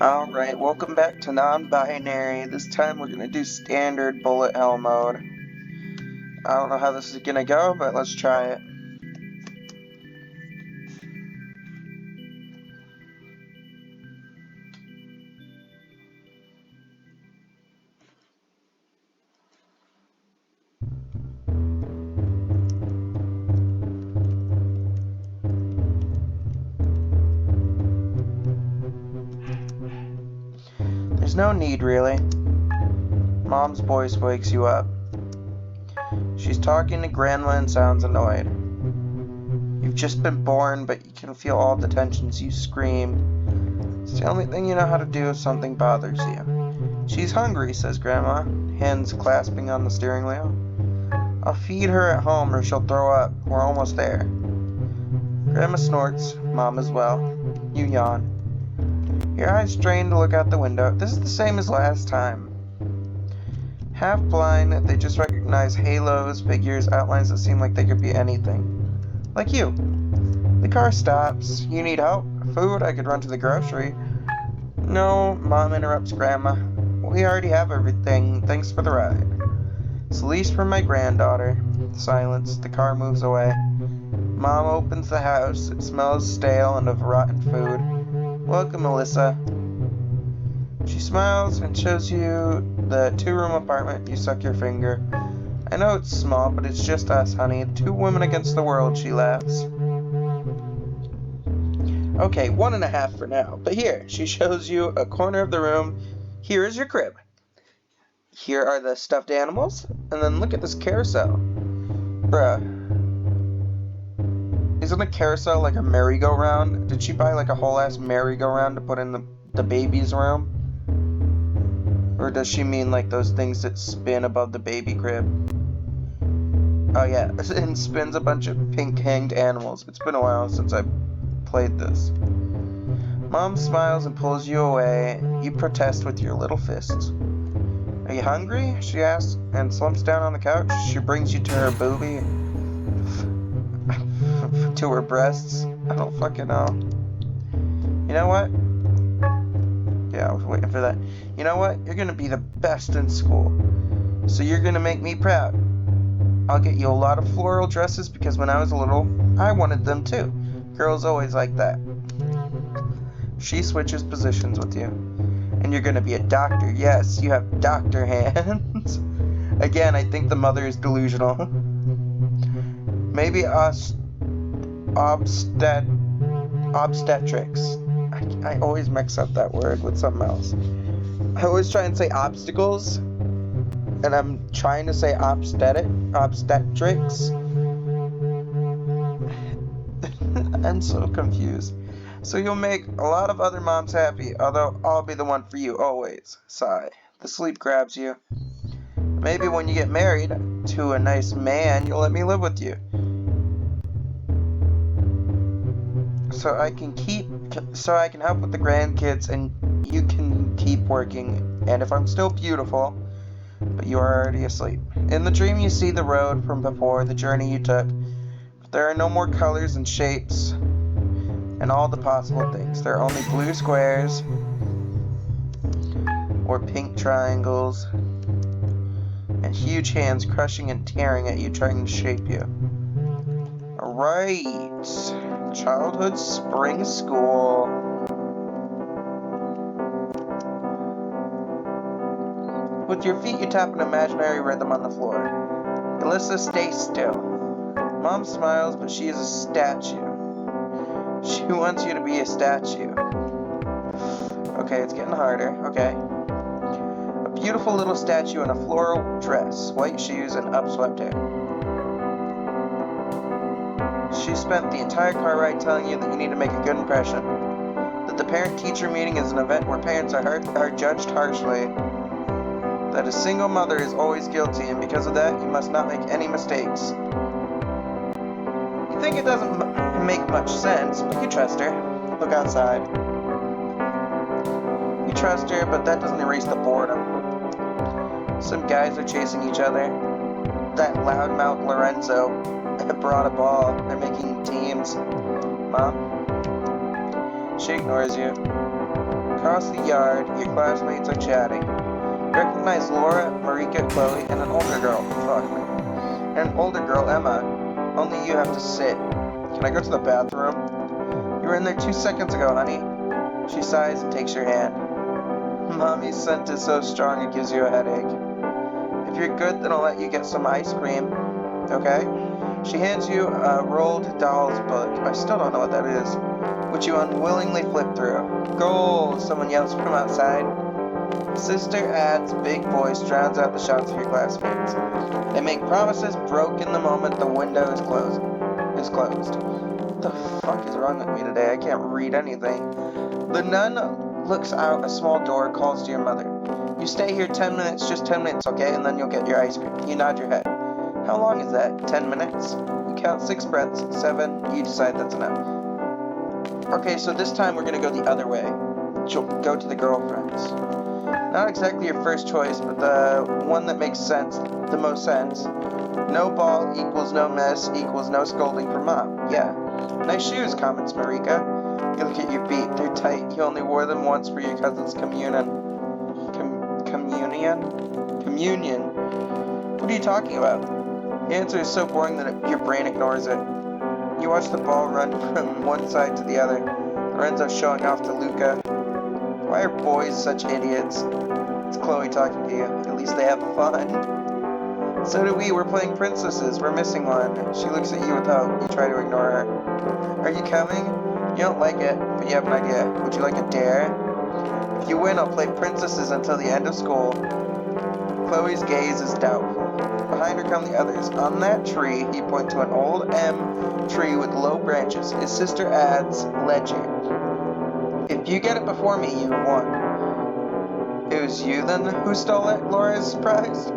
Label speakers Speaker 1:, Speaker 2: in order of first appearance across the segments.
Speaker 1: Alright, welcome back to non-binary. This time we're gonna do standard bullet hell mode. I don't know how this is gonna go, but let's try it. There's no need, really. Mom's voice wakes you up. She's talking to Grandma and sounds annoyed. You've just been born, but you can feel all the tensions. You scream. It's the only thing you know how to do if something bothers you. She's hungry, says Grandma, hands clasping on the steering wheel. I'll feed her at home or she'll throw up. We're almost there. Grandma snorts, Mom as well. You yawn. Your eyes strain to look out the window. This is the same as last time. Half blind, they just recognize halos, figures, outlines that seem like they could be anything. Like you. The car stops. You need help? Food? I could run to the grocery. No, Mom interrupts Grandma. We already have everything. Thanks for the ride. It's a lease from my granddaughter. Silence. The car moves away. Mom opens the house. It smells stale and of rotten food. Welcome, Melissa. She smiles and shows you the two-room apartment. You suck your finger. I know it's small, but it's just us, honey. 2 women against the world, she laughs. Okay, 1.5 for now. But here, she shows you a corner of the room. Here is your crib. Here are the stuffed animals. And then look at this carousel. Bruh. Isn't a carousel like a merry-go-round? Did she buy like a whole-ass merry-go-round to put in the baby's room? Or does she mean like those things that spin above the baby crib? Oh yeah, and spins a bunch of pink hanged animals. It's been a while since I played this. Mom smiles and pulls you away. You protest with your little fists. Are you hungry? She asks, and slumps down on the couch. She brings you to her boobie. To her breasts. I don't fucking know. You know what? Yeah, I was waiting for that. You know what? You're gonna be the best in school. So you're gonna make me proud. I'll get you a lot of floral dresses because when I was little, I wanted them too. Girls always like that. She switches positions with you. And you're gonna be a doctor. Yes, you have doctor hands. Again, I think the mother is delusional. Maybe obstetrics. I always mix up that word with something else. I always try and say obstacles, and I'm trying to say obstetrics. I'm so confused. So you'll make a lot of other moms happy, although I'll be the one for you always. Sigh. The sleep grabs you. Maybe when you get married to a nice man, you'll let me live with you. So I can help with the grandkids and you can keep working. And if I'm still beautiful, but you are already asleep. In the dream you see the road from before, the journey you took. But there are no more colors and shapes and all the possible things. There are only blue squares or pink triangles and huge hands crushing and tearing at you, trying to shape you. Alright. Childhood spring school. With your feet you tap an imaginary rhythm on the floor. Alyssa, stay still. Mom smiles, but she is a statue. She wants you to be a statue. Okay, it's getting harder. Okay. A beautiful little statue in a floral dress, white shoes, and upswept hair. She spent the entire car ride telling you that you need to make a good impression. That the parent-teacher meeting is an event where parents are judged harshly. That a single mother is always guilty, and because of that, you must not make any mistakes. You think it doesn't make much sense, but you trust her. Look outside. You trust her, but that doesn't erase the boredom. Some guys are chasing each other. That loudmouth Lorenzo brought a ball. They're making teams. Mom? She ignores you. Across the yard, your classmates are chatting. You recognize Laura, Marika, Chloe, and an older girl. Fuck me. And an older girl, Emma. Only you have to sit. Can I go to the bathroom? You were in there 2 seconds ago, honey. She sighs and takes your hand. Mommy's scent is so strong it gives you a headache. If you're good, then I'll let you get some ice cream. Okay? She hands you a rolled doll's book. I still don't know what that is. Which you unwillingly flip through. Goal! Someone yells from outside. Sister Ad's big voice drowns out the shouts of your classmates. They make promises broken the moment the window is closed. What the fuck is wrong with me today? I can't read anything. The nun looks out a small door, calls to your mother. You stay here 10 minutes, just 10 minutes, okay? And then you'll get your ice cream. You nod your head. How long is that? 10 minutes? You count 6 breaths, 7, you decide that's enough. Okay, so this time we're gonna go the other way. Go to the girlfriends. Not exactly your first choice, but the one that makes sense, the most sense. No ball equals no mess equals no scolding from mom. Yeah. Nice shoes, comments Marika. You look at your feet. They're tight. You only wore them once for your cousin's communion. Communion? What are you talking about? The answer is so boring that your brain ignores it. You watch the ball run from one side to the other. Lorenzo showing off to Luca. Why are boys such idiots? It's Chloe talking to you. At least they have fun. So do we. We're playing princesses. We're missing one. She looks at you with hope. You try to ignore her. Are you coming? You don't like it, but you have an idea. Would you like a dare? If you win, I'll play princesses until the end of school. Chloe's gaze is doubtful. Behind her come the others. On that tree, he points to an old M tree with low branches. His sister adds ledger. If you get it before me, you have won. It was you then who stole it, Laura is surprised.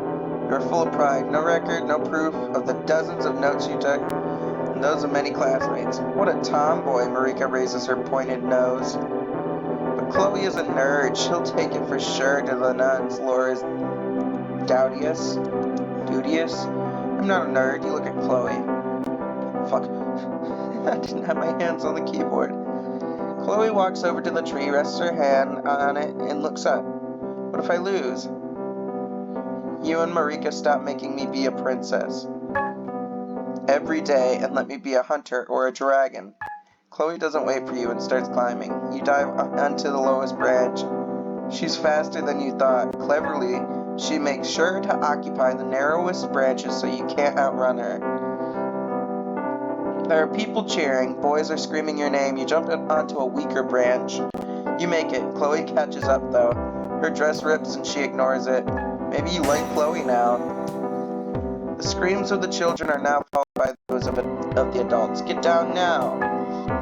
Speaker 1: You're full of pride. No record, no proof of the dozens of notes you took, and those of many classmates. What a tomboy, Marika raises her pointed nose. But Chloe is a nerd. She'll take it for sure to the nuns. Laura's dubious. I'm not a nerd. You look at Chloe. Fuck. I didn't have my hands on the keyboard. Chloe walks over to the tree, rests her hand on it, and looks up. What if I lose? You and Marika stop making me be a princess every day and let me be a hunter or a dragon. Chloe doesn't wait for you and starts climbing. You dive onto the lowest branch. She's faster than you thought. Cleverly, she makes sure to occupy the narrowest branches so you can't outrun her. There are people cheering. Boys are screaming your name. You jump onto a weaker branch. You make it. Chloe catches up, though. Her dress rips and she ignores it. Maybe you like Chloe now. The screams of the children are now followed by those of the adults. Get down now.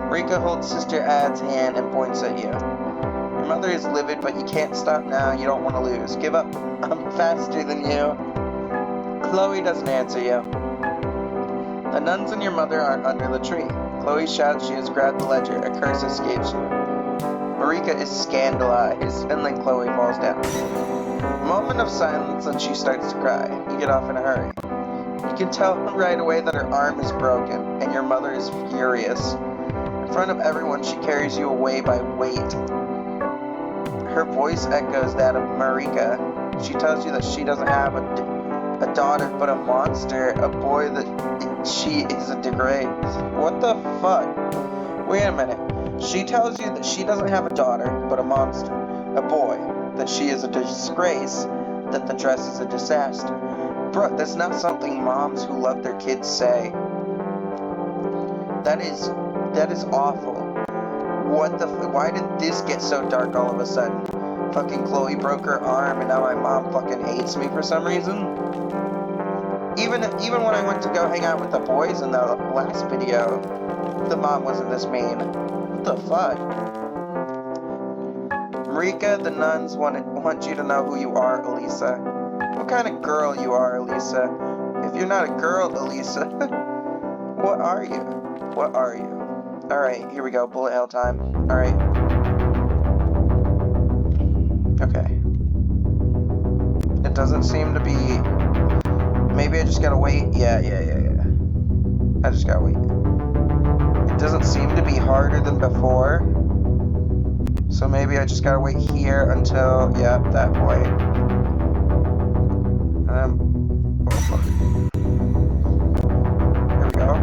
Speaker 1: Rika holds Sister Ad's hand and points at you. Your mother is livid, but you can't stop now. You don't want to lose. Give up. I'm faster than you. Chloe doesn't answer you. The nuns and your mother are under the tree. Chloe shouts she has grabbed the ledger. A curse escapes you. Marika is scandalized, and then Chloe falls down. A moment of silence, and she starts to cry. You get off in a hurry. You can tell right away that her arm is broken, and your mother is furious. In front of everyone, she carries you away by weight. Her voice echoes that of Marika. She tells you that she doesn't have a daughter, but a monster, a boy that she is a disgrace. What the fuck? Wait a minute. She tells you that she doesn't have a daughter, but a monster, a boy, that she is a disgrace, that the dress is a disaster. Bruh, that's not something moms who love their kids say. That is awful. What the why did this get so dark all of a sudden? Fucking Chloe broke her arm and now my mom fucking hates me for some reason? Even when I went to go hang out with the boys in the last video, the mom wasn't this mean. What the fuck? Marika, the nuns want you to know who you are, Elisa. What kind of girl you are, Elisa? If you're not a girl, Elisa, what are you? What are you? Alright, here we go. Bullet hell time. Alright. Okay. It doesn't seem to be... Maybe I just gotta wait. Yeah. I just gotta wait. It doesn't seem to be harder than before. So maybe I just gotta wait here until, yep, that point. Oh fuck. There we go.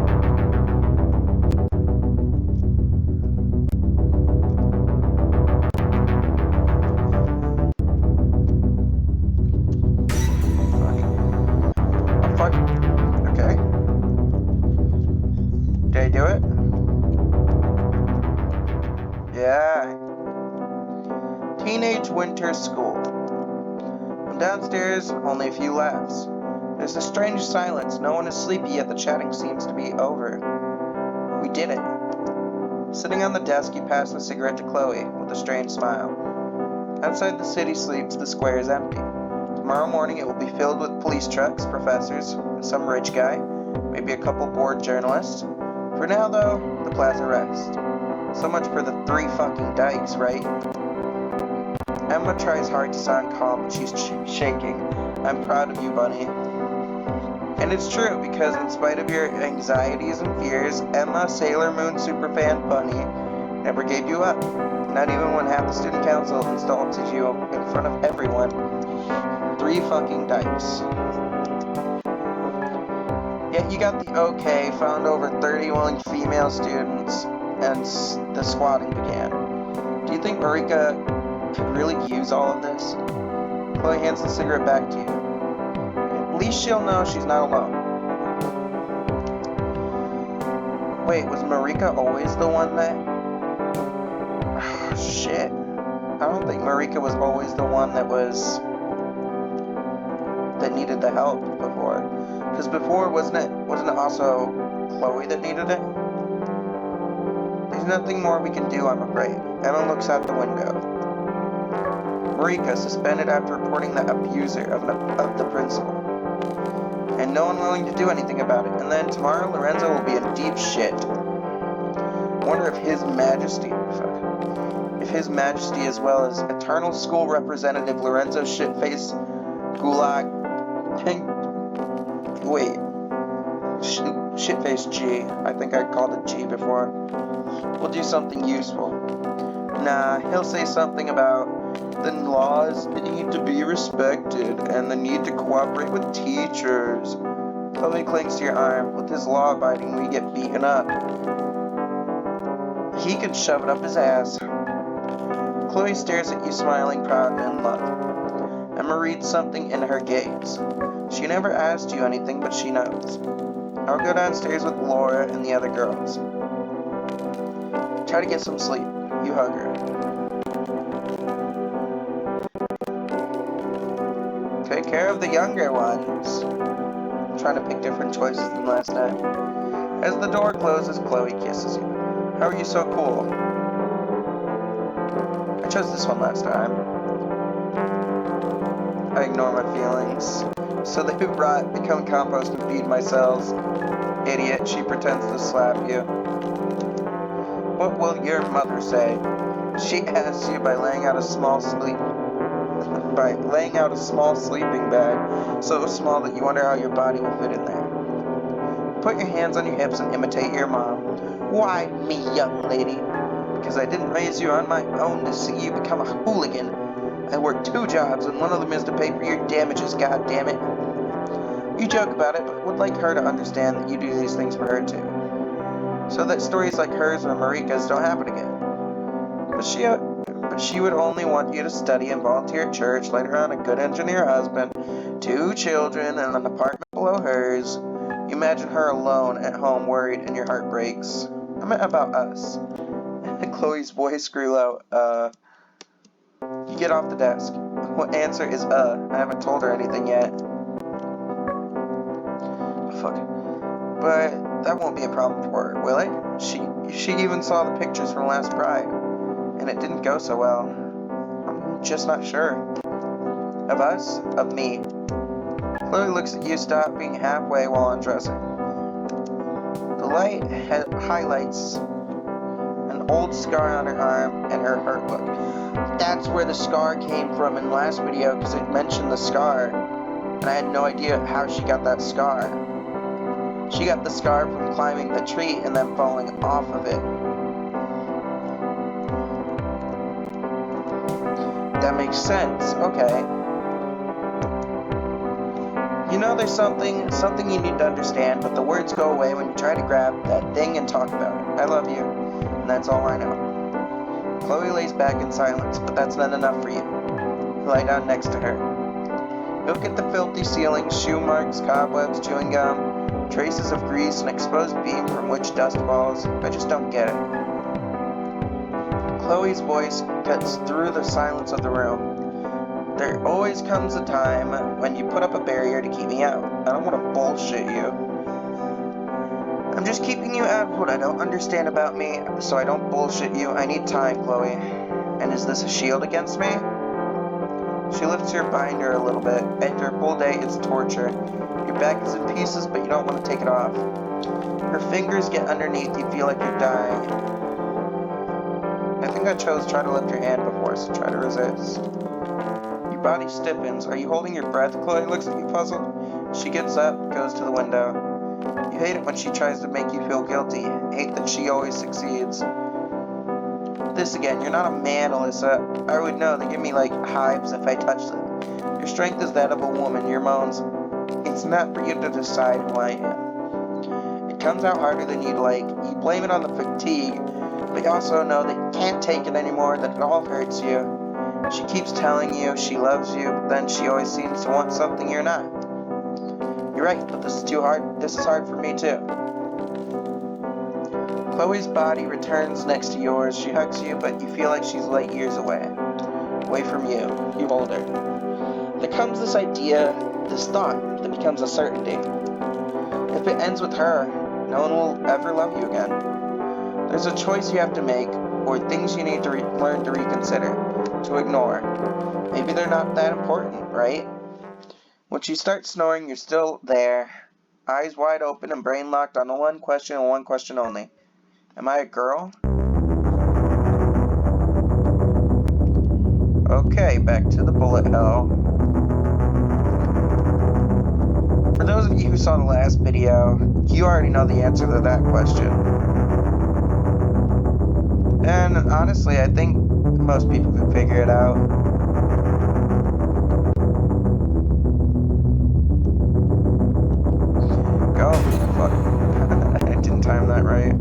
Speaker 1: Fuck. Oh fuck. Okay. Did I do it? Yeah. Teenage winter school. I'm downstairs, only a few laughs. There's a strange silence. No one is sleepy, yet the chatting seems to be over. We did it. Sitting on the desk, he passed the cigarette to Chloe, with a strange smile. Outside the city sleeps, the square is empty. Tomorrow morning it will be filled with police trucks, professors, some rich guy, maybe a couple bored journalists. For now, though, the plaza rests. So much for the 3 fucking dykes, right? Emma tries hard to sound calm, but she's shaking. I'm proud of you, Bunny. And it's true, because in spite of your anxieties and fears, Emma, Sailor Moon superfan Bunny, never gave you up. Not even when half the student council insulted you in front of everyone. 3 fucking dykes. Yet you got the okay, found over 30 willing female students, and the squatting began. Do you think Marika could really use all of this? Chloe hands the cigarette back to you. At least she'll know she's not alone. Wait, was Marika always the one that... Oh, shit. I don't think Marika was always the one that needed the help before. Because before, wasn't it also Chloe that needed it? There's nothing more we can do, I'm afraid. Emma looks out the window. Marika suspended after reporting the abuser of the principal. And no one willing to do anything about it. And then tomorrow Lorenzo will be in deep shit. I wonder if His Majesty, as well as Eternal School Representative Lorenzo Shitface Gulag, Shitface G, I think I called it G before, will do something useful. Nah, he'll say something about the laws need to be respected and the need to cooperate with teachers. Chloe clings to your arm. With his law-abiding, we get beaten up. He could shove it up his ass. Chloe stares at you, smiling, proud, and in love. Emma reads something in her gaze. She never asked you anything, but she knows. I'll go downstairs with Laura and the other girls. Try to get some sleep. You hug her. Take care of the younger ones. I'm trying to pick different choices than last time. As the door closes, Chloe kisses you. How are you so cool? I chose this one last time. I ignore my feelings. So they rot, become compost, and feed my cells. Idiot, she pretends to slap you. What will your mother say? She asks you by laying out a small sleeping bag, so small that you wonder how your body will fit in there. Put your hands on your hips and imitate your mom. Why me, young lady? Because I didn't raise you on my own to see you become a hooligan. I work 2 jobs, and one of them is to pay for your damages, goddammit. You joke about it, but would like her to understand that you do these things for her too. So that stories like hers or Marika's don't happen again. But she would only want you to study and volunteer at church, later on a good engineer husband, 2 children, and an apartment below hers. You imagine her alone at home, worried, and your heart breaks. I meant about us. Chloe's voice grew out. You get off the desk. What answer is I haven't told her anything yet. Oh, fuck. But that won't be a problem for her, will it? She even saw the pictures from last Pride, and it didn't go so well. I'm just not sure. Of us? Of me. Chloe looks at you, stopping halfway while undressing. The light highlights an old scar on her arm and her hurt look. That's where the scar came from in the last video, because it mentioned the scar, and I had no idea how she got that scar. She got the scar from climbing the tree and then falling off of it. That makes sense. Okay. You know, there's something you need to understand, but the words go away when you try to grab that thing and talk about it. I love you, and that's all I know. Chloe lays back in silence, but that's not enough for you. You lie down next to her. Look at the filthy ceilings, shoe marks, cobwebs, chewing gum, traces of grease, an exposed beam from which dust falls. I just don't get it. Chloe's voice cuts through the silence of the room. There always comes a time when you put up a barrier to keep me out. I don't want to bullshit you. I'm just keeping you out of what I don't understand about me, so I don't bullshit you. I need time, Chloe. And is this a shield against me? She lifts her binder a little bit. After a full day, it's torture. Your back is in pieces, but you don't want to take it off. Her fingers get underneath. You feel like you're dying. I think I chose try to lift your hand before, so try to resist. Your body stiffens. Are you holding your breath? Chloe looks at you puzzled. She gets up, goes to the window. You hate it when she tries to make you feel guilty. Hate that she always succeeds. This again, you're not a man, Alyssa. I would know. They give me, like, hives if I touch them. Your strength is that of a woman. Your moans. It's not for you to decide who I am. It comes out harder than you'd like. You blame it on the fatigue, but you also know that you can't take it anymore, that it all hurts you. She keeps telling you she loves you, but then she always seems to want something you're not. You're right, but this is too hard. This is hard for me, too. Chloe's body returns next to yours. She hugs you, but you feel like she's light years away. Away from you. You hold her. There comes this idea, this thought, that becomes a certainty. If it ends with her, no one will ever love you again. There's a choice you have to make, or things you need to learn to reconsider, to ignore. Maybe they're not that important, right? When she starts snoring, you're still there, eyes wide open and brain locked on one question and one question only. Am I a girl? Okay, back to the bullet hell. For those of you who saw the last video, you already know the answer to that question. And honestly, I think most people could figure it out. Go. Fuck. I didn't time that right.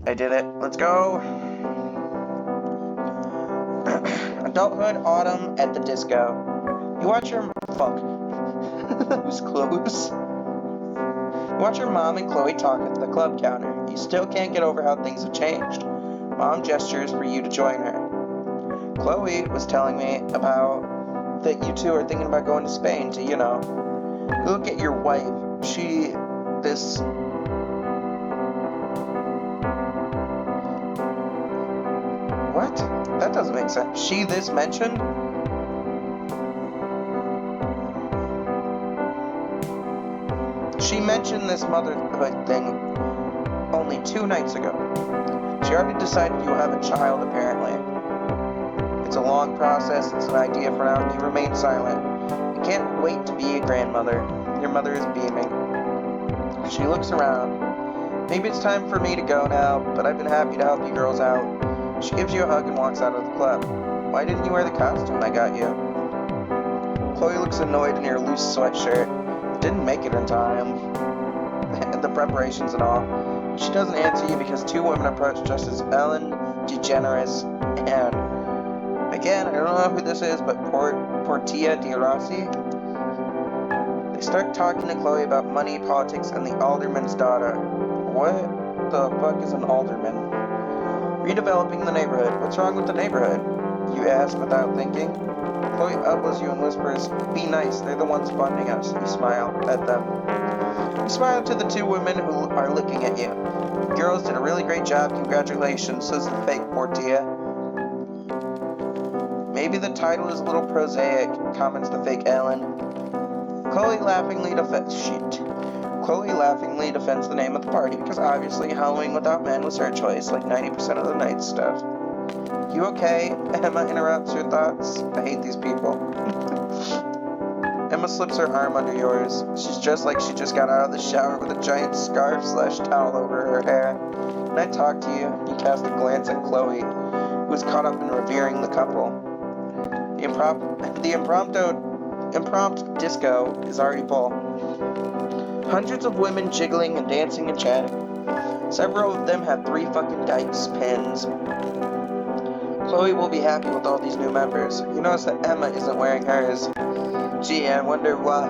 Speaker 1: I did it. Let's go. Adulthood, autumn, at the disco. You watch your... Fuck. That was close. You watch your mom and Chloe talk at the club counter. You still can't get over how things have changed. Mom gestures for you to join her. Chloe was telling me about that you two are thinking about going to Spain to, you know. You look at your wife. What? That doesn't make sense. She this mentioned? She mentioned this motherhood thing only 2 nights ago. She already decided you will have a child, apparently. It's a long process, it's an idea for now, and you remain silent. You can't wait to be a grandmother. Your mother is beaming. She looks around. Maybe it's time for me to go now, but I've been happy to help you girls out. She gives you a hug and walks out of the club. Why didn't you wear the costume I got you? Chloe looks annoyed in her loose sweatshirt. Didn't make it in time. The preparations and all. She doesn't answer you because 2 women approach dressed as Ellen DeGeneres and... Again, I don't know who this is, but Portia de Rossi. They start talking to Chloe about money, politics, and the alderman's daughter. What the fuck is an alderman? Redeveloping the neighborhood. What's wrong with the neighborhood? You ask without thinking. Chloe elbows you and whispers, be nice, they're the ones funding us. You smile at them. You smile to the 2 women who are looking at you. You girls did a really great job, congratulations, says the fake Portia. Maybe the title is a little prosaic, comments the fake Ellen. Chloe laughingly Chloe laughingly defends the name of the party because obviously Halloween Without Men was her choice, like 90% of the night's stuff. You okay? Emma interrupts her thoughts. I hate these people. Emma slips her arm under yours. She's dressed like she just got out of the shower with a giant scarf/towel over her hair. Can I talk to you? You cast a glance at Chloe, who was caught up in revering the couple. The impromptu disco is already full. Hundreds of women jiggling and dancing and chatting. Several of them have 3 fucking Dykes pins. Chloe will be happy with all these new members. You notice that Emma isn't wearing hers. Gee, I wonder why.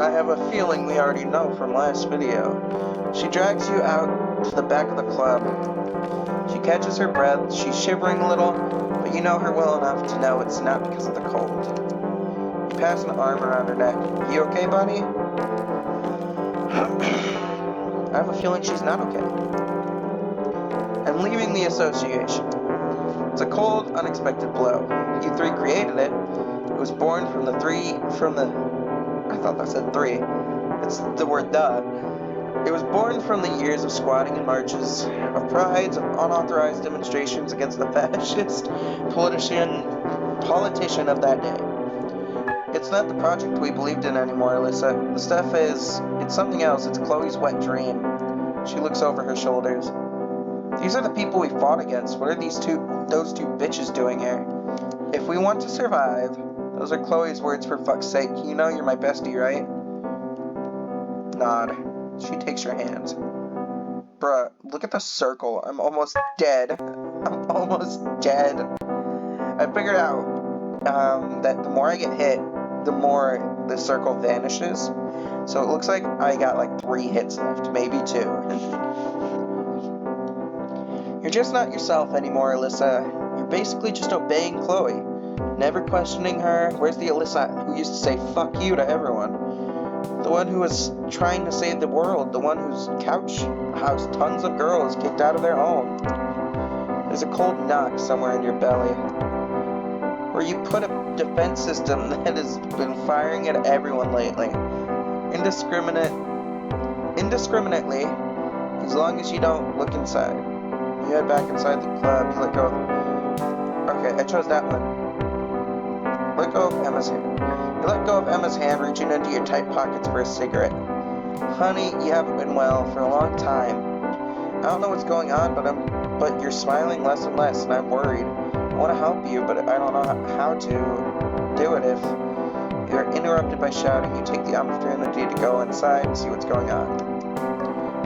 Speaker 1: I have a feeling we already know from last video. She drags you out to the back of the club. She catches her breath. She's shivering a little, but you know her well enough to know it's not because of the cold. You pass an arm around her neck. You okay, buddy? I have a feeling she's not okay. I'm leaving the association. It's a cold, unexpected blow. You 3 created it. It was born from the... I thought that said 3. It's the word duh. It was born from the years of squatting and marches, of prides, of unauthorized demonstrations against the fascist politician of that day. It's not the project we believed in anymore, Alyssa. The stuff is... it's something else. It's Chloe's wet dream. She looks over her shoulders. These are the people we fought against. What are those two bitches doing here? If we want to survive... Those are Chloe's words, for fuck's sake. You know you're my bestie, right? Nod. She takes your hands. Bruh, look at the circle. I'm almost dead. I'm almost dead. I figured out that the more I get hit, the more the circle vanishes. So it looks like I got like 3 hits left, maybe 2. You're just not yourself anymore, Alyssa. You're basically just obeying Chloe. Never questioning her. Where's the Alyssa who used to say fuck you to everyone? The one who was trying to save the world. The one whose couch housed tons of girls kicked out of their home. There's a cold knock somewhere in your belly, where you put a defense system that has been firing at everyone lately. Indiscriminately, as long as you don't look inside. You head back inside the club. You let go of... Okay, I chose that one. Let go of Emma's hand. You let go of Emma's hand, reaching into your tight pockets for a cigarette. Honey, you haven't been well for a long time. I don't know what's going on, but you're smiling less and less, and I'm worried. I want to help you, but I don't know how to do it if you're interrupted by shouting. You take the opportunity to go inside and see what's going on.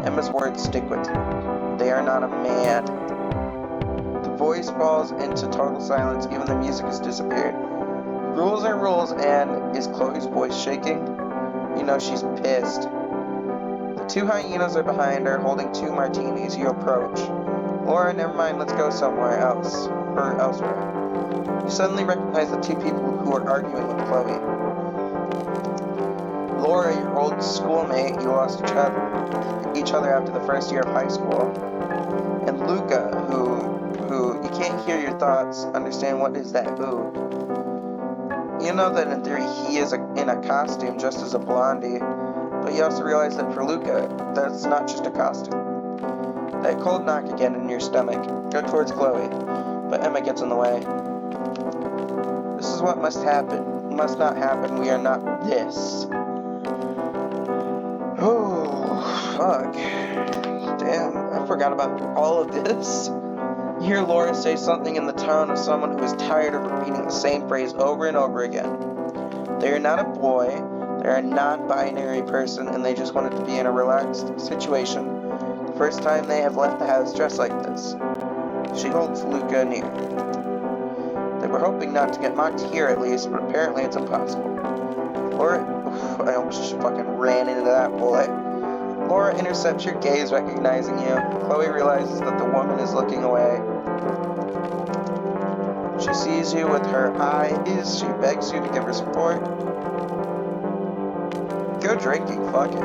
Speaker 1: Emma's words stick with you. They are not a man. The voice falls into total silence. Even the music has disappeared. Rules are rules, and is Chloe's voice shaking? You know she's pissed. The 2 hyenas are behind her, holding 2 martinis. You approach. Laura, never mind, let's go somewhere else. Or elsewhere. You suddenly recognize the 2 people who are arguing with Chloe. Laura, your old schoolmate, you lost each other after the first year of high school. And Luca, who you can't hear your thoughts, understand what is that who. You know that in theory he is in a costume just as a blondie, but you also realize that for Luca, that's not just a costume. That cold knock again in your stomach. Go towards Chloe, but Emma gets in the way. This is what must happen. Must not happen. We are not this. Oh, fuck. Damn, I forgot about all of this. You hear Laura say something in the tone of someone who is tired of repeating the same phrase over and over again. They are not a boy, they're a non-binary person, and they just wanted to be in a relaxed situation. The first time they have left the house dressed like this. She holds Luca near. They were hoping not to get mocked here at least, but apparently it's impossible. Laura... Oof, I almost fucking ran into that bullet. Laura intercepts your gaze, recognizing you. Chloe realizes that the woman is looking away. She sees you with her eyes. She begs you to give her support. Go drinking, fuck it.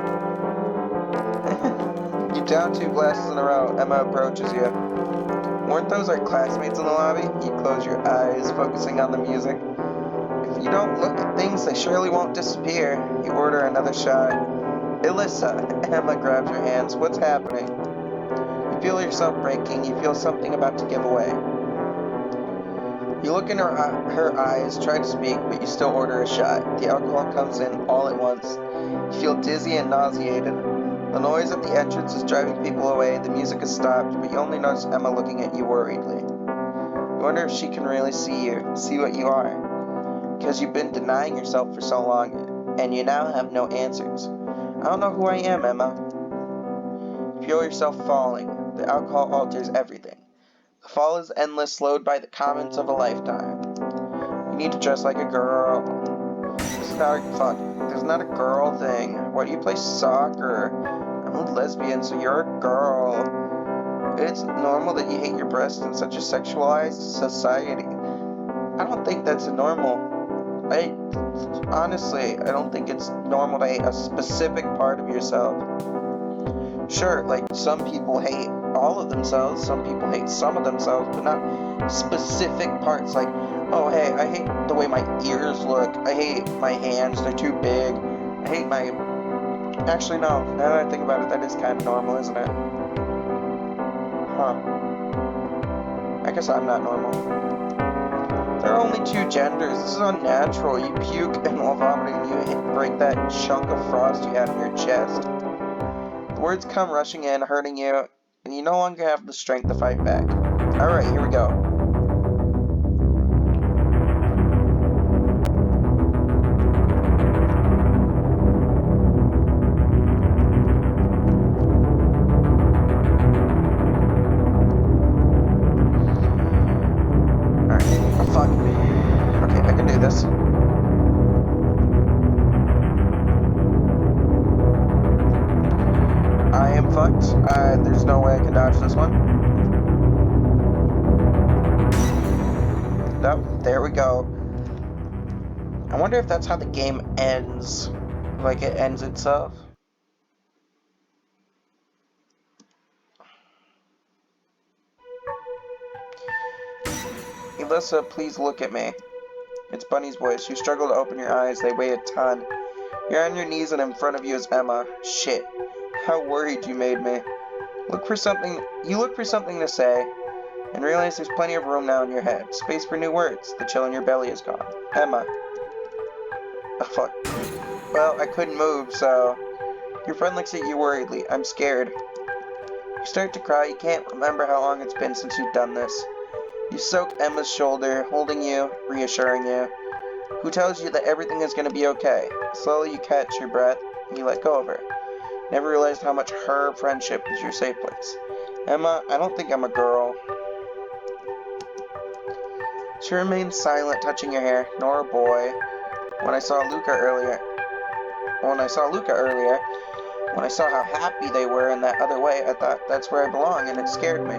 Speaker 1: You down 2 glasses in a row. Emma approaches you. Weren't those our classmates in the lobby? You close your eyes, focusing on the music. If you don't look at things, they surely won't disappear. You order another shot. Alyssa, Emma grabs her hands. What's happening? You feel yourself breaking. You feel something about to give away. You look in her eyes, try to speak, but you still order a shot. The alcohol comes in all at once. You feel dizzy and nauseated. The noise at the entrance is driving people away. The music has stopped, but you only notice Emma looking at you worriedly. You wonder if she can really see you, see what you are. Because you've been denying yourself for so long, and you now have no answers. I don't know who I am, Emma. You feel yourself falling. The alcohol alters everything. The fall is endless, slowed by the comments of a lifetime. You need to dress like a girl. This is not a girl thing. Why do you play soccer? I'm a lesbian, so you're a girl. It's normal that you hate your breasts in such a sexualized society. I don't think that's normal. Honestly, I don't think it's normal to hate a specific part of yourself. Sure, like, some people hate all of themselves, some people hate some of themselves, but not specific parts, like, oh, hey, I hate the way my ears look, I hate my hands, they're too big, I hate my... Actually, no, now that I think about it, that is kind of normal, isn't it? Huh. I guess I'm not normal. There are only two genders, this is unnatural, you puke, and while vomiting, you break that chunk of frost you had in your chest. Words come rushing in, hurting you, and you no longer have the strength to fight back. Alright, here we go. Alright, oh fuck. Okay, I can do this. I am fucked. There's no way I can dodge this one. Nope, there we go. I wonder if that's how the game ends. Like, it ends itself. Alyssa, please look at me. It's Bunny's voice. You struggle to open your eyes. They weigh a ton. You're on your knees and in front of you is Emma. Shit. How worried you made me. You look for something to say, and realize there's plenty of room now in your head. Space for new words. The chill in your belly is gone. Emma. Oh, fuck. Well, I couldn't move, so... Your friend looks at you worriedly. I'm scared. You start to cry. You can't remember how long it's been since you've done this. You soak Emma's shoulder, holding you, reassuring you. Who tells you that everything is going to be okay? Slowly you catch your breath, and you let go of her. Never realized how much her friendship is your safe place. Emma, I don't think I'm a girl. She remains silent, touching your hair, nor a boy. When I saw Luca earlier, when I saw how happy they were in that other way, I thought that's where I belong, and it scared me.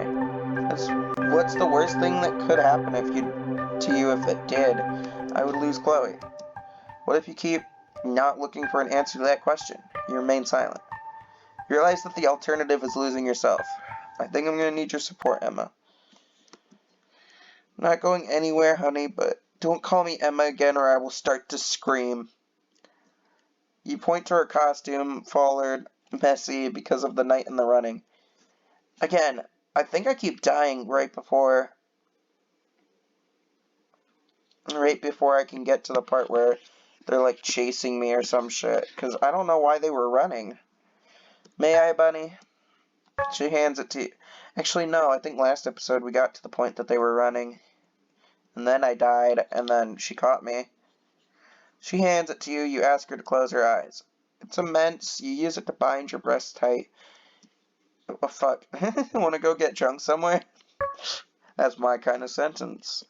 Speaker 1: What's the worst thing that could happen to you if it did? I would lose Chloe. What if you keep not looking for an answer to that question? You remain silent. You realize that the alternative is losing yourself. I think I'm going to need your support, Emma. I'm not going anywhere, honey, but don't call me Emma again or I will start to scream. You point to her costume, foulard, messy because of the night and the running. Again, I think I keep dying right before I can get to the part where they're like chasing me or some shit, because I don't know why they were running. May I, Bunny? She hands it to you. Actually, no, I think last episode we got to the point that they were running. And then I died, and then she caught me. She hands it to you, you ask her to close her eyes. It's immense, you use it to bind your breasts tight. Oh, fuck. Wanna go get drunk somewhere? That's my kind of sentence.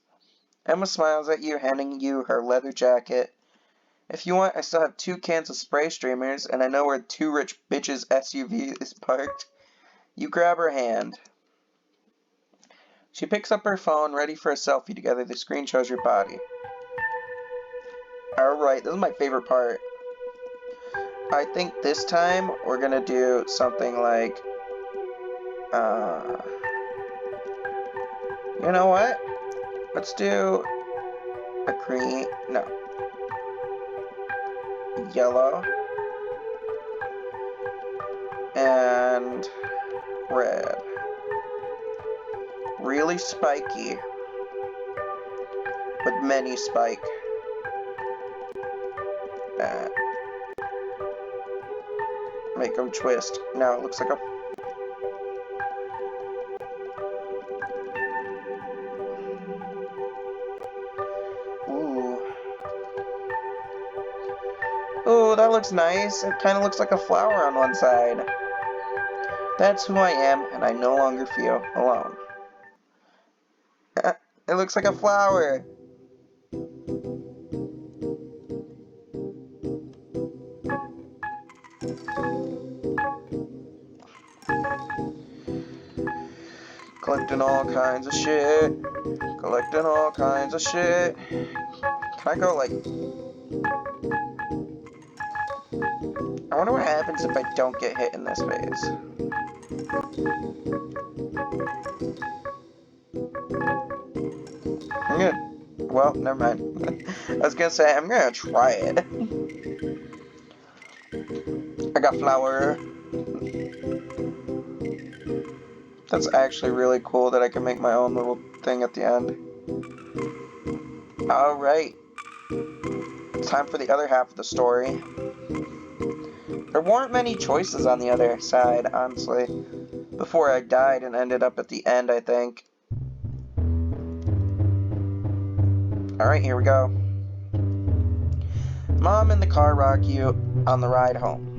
Speaker 1: Emma smiles at you, handing you her leather jacket. If you want, I still have 2 cans of spray streamers, and I know where 2 rich bitches' SUV is parked. You grab her hand. She picks up her phone, ready for a selfie together. The screen shows your body. Alright, this is my favorite part. I think this time we're gonna do something like... You know what? Let's do a green... No. Yellow. and red. Really spiky. With many spike. Make them twist. Now it looks like a... Ooh. Ooh, that looks nice. It kind of looks like a flower on one side. That's who I am, and I no longer feel alone. It looks like a flower. Collecting all kinds of shit. Collecting all kinds of shit. Can I go like... I wonder what happens if I don't get hit in this phase. I'm gonna... Well, never mind. I was gonna say, I'm gonna try it. I got flour. That's actually really cool that I can make my own little thing at the end. Alright. It's time for the other half of the story. There weren't many choices on the other side, honestly. Before I died and ended up at the end, I think. Alright, here we go. Mom and the car rock you on the ride home.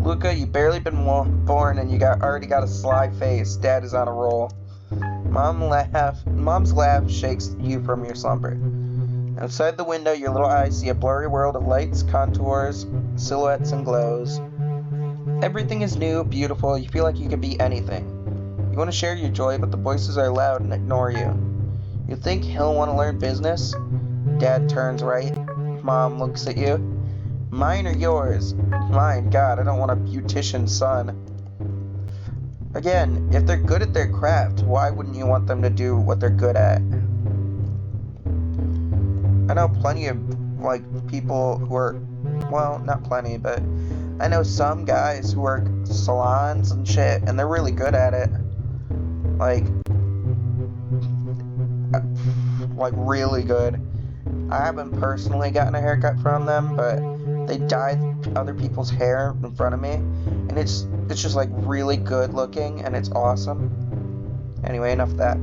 Speaker 1: Luca, you barely been born and you already got a sly face. Dad is on a roll. Mom's laugh shakes you from your slumber. Outside the window, your little eyes see a blurry world of lights, contours, silhouettes, and glows. Everything is new, beautiful. You feel like you could be anything. You want to share your joy, but the voices are loud and ignore you. You think he'll want to learn business? Dad turns right. Mom looks at you. Mine or yours? Mine. God, I don't want a beautician's son. Again, if they're good at their craft, why wouldn't you want them to do what they're good at? I know plenty of, like, people who are, well, not plenty, but I know some guys who work salons and shit, and they're really good at it. Like really good. I haven't personally gotten a haircut from them, but they dye other people's hair in front of me, and it's just like really good looking, and it's awesome. Anyway, enough of that.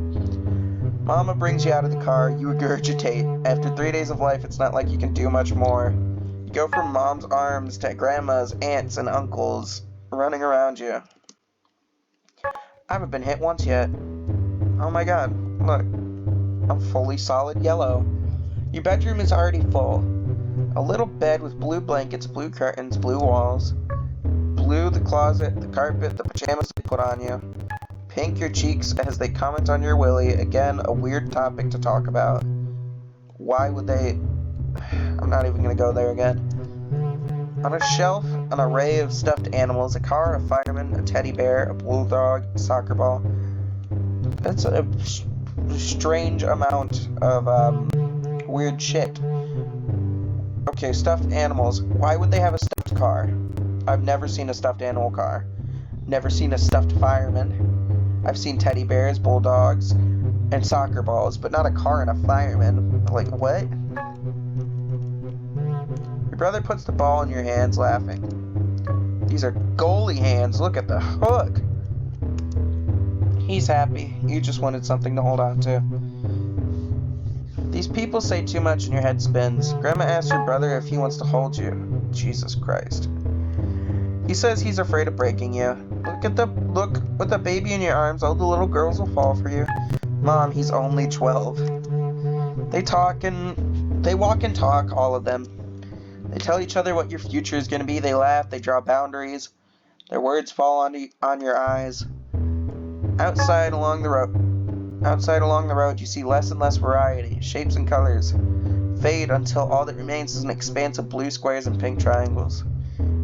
Speaker 1: Mama brings you out of the car, you regurgitate. After 3 days of life, it's not like you can do much more. You go from Mom's arms to Grandma's, aunts, and uncles running around you. I haven't been hit once yet. Oh my god, look. I'm fully solid yellow. Your bedroom is already full. A little bed with blue blankets, blue curtains, blue walls. Blue the closet, the carpet, the pajamas they put on you. Pink your cheeks as they comment on your willy. Again, a weird topic to talk about. Why would they... I'm not even gonna go there again. On a shelf, an array of stuffed animals. A car, a fireman, a teddy bear, a bulldog, a soccer ball. That's a strange amount of weird shit. Okay, stuffed animals. Why would they have a stuffed car? I've never seen a stuffed animal car. Never seen a stuffed fireman. I've seen teddy bears, bulldogs, and soccer balls, but not a car and a fireman. Like, what? Your brother puts the ball in your hands, laughing. These are goalie hands. Look at the hook. He's happy. You just wanted something to hold on to. These people say too much and your head spins. Grandma asks your brother if he wants to hold you. Jesus Christ. He says he's afraid of breaking you. Look, with the baby in your arms, all the little girls will fall for you. Mom, he's only 12. They walk and talk, all of them. They tell each other what your future is going to be. They laugh, they draw boundaries. Their words fall on your eyes. Outside along the road, you see less and less variety. Shapes and colors fade until all that remains is an expanse of blue squares and pink triangles.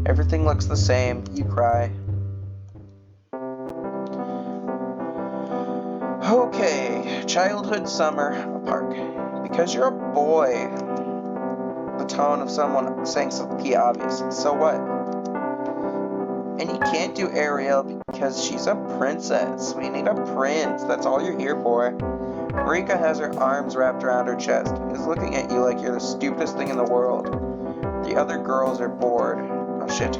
Speaker 1: Everything looks the same. You cry. Okay, childhood summer park. Because you're a boy. The tone of someone saying something obvious. So what? And you can't do Ariel because she's a princess. We need a prince. That's all you're here for. Marika has her arms wrapped around her chest, is looking at you like you're the stupidest thing in the world. The other girls are bored. Oh shit.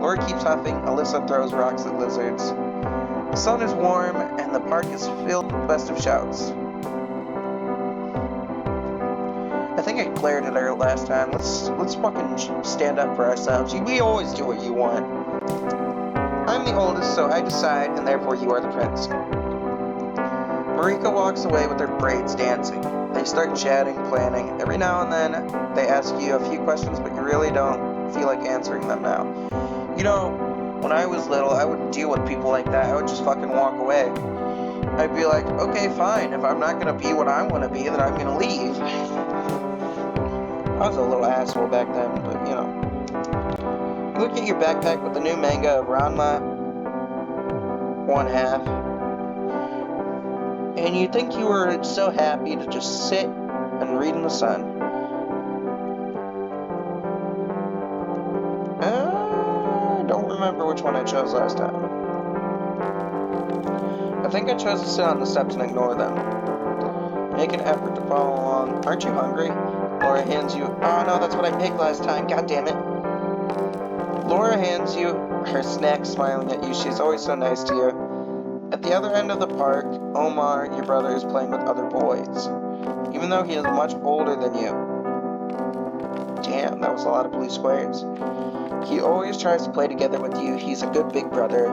Speaker 1: Laura keeps huffing. Alyssa throws rocks at lizards. The sun is warm and the park is filled with festive shouts. I think I glared at her last time. Let's fucking stand up for ourselves. We always do what you want. I'm the oldest, so I decide, and therefore you are the prince. Marika walks away with her braids dancing. They start chatting, planning. Every now and then, they ask you a few questions, but you really don't feel like answering them now. You know, when I was little, I wouldn't deal with people like that. I would just fucking walk away. I'd be like, okay, fine. If I'm not gonna be what I want to be, then I'm gonna leave. I was a little asshole back then, but you know. You look at your backpack with the new manga of Ranma 1/2, and you think you were so happy to just sit and read in the sun. I don't remember which one I chose last time. I think I chose to sit on the steps and ignore them. Make an effort to follow along. Aren't you hungry? Laura hands you... Oh no, that's what I picked last time. God damn it. Laura hands you her snack, smiling at you. She's always so nice to you. At the other end of the park, Omar, your brother, is playing with other boys. Even though he is much older than you. Damn, that was a lot of blue squares. He always tries to play together with you. He's a good big brother.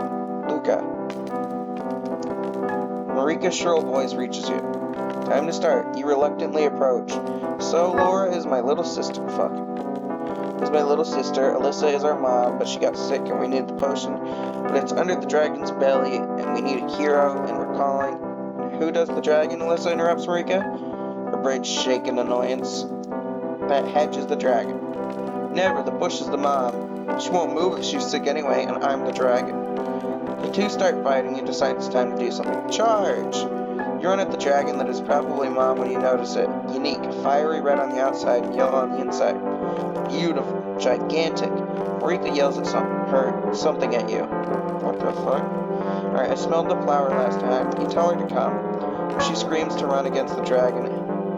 Speaker 1: Luca. Marika's shrill voice reaches you. Time to start. You reluctantly approach. So, Laura is my little sister. Fuck. Is my little sister. Alyssa is our mom, but she got sick and we need the potion. But it's under the dragon's belly, and we need a hero, and we're calling... Who does the dragon? Alyssa interrupts Marika. Her braids shake in annoyance. That hedge is the dragon. Never. The bush is the mom. She won't move if she's sick anyway, and I'm the dragon. The two start fighting. You decide it's time to do something. Charge! You run at the dragon that is probably mom when you notice it. Unique. Fiery red on the outside, yellow on the inside. Beautiful. Gigantic. Marika yells at something at you. What the fuck? Alright, I smelled the flower last time. You tell her to come. She screams to run against the dragon,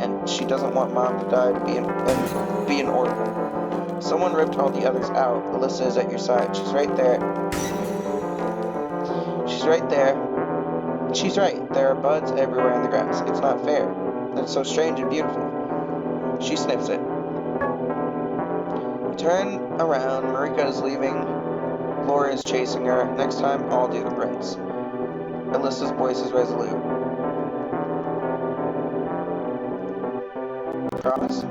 Speaker 1: and she doesn't want mom to die to be an orphan. Someone ripped all the others out. Alyssa is at your side. She's right there. She's right there. She's right. There are buds everywhere in the grass. It's not fair. That's so strange and beautiful. She sniffs it. You turn around. Marika is leaving. Laura is chasing her. Next time, I'll do the prince. Alyssa's voice is resolute. Promise?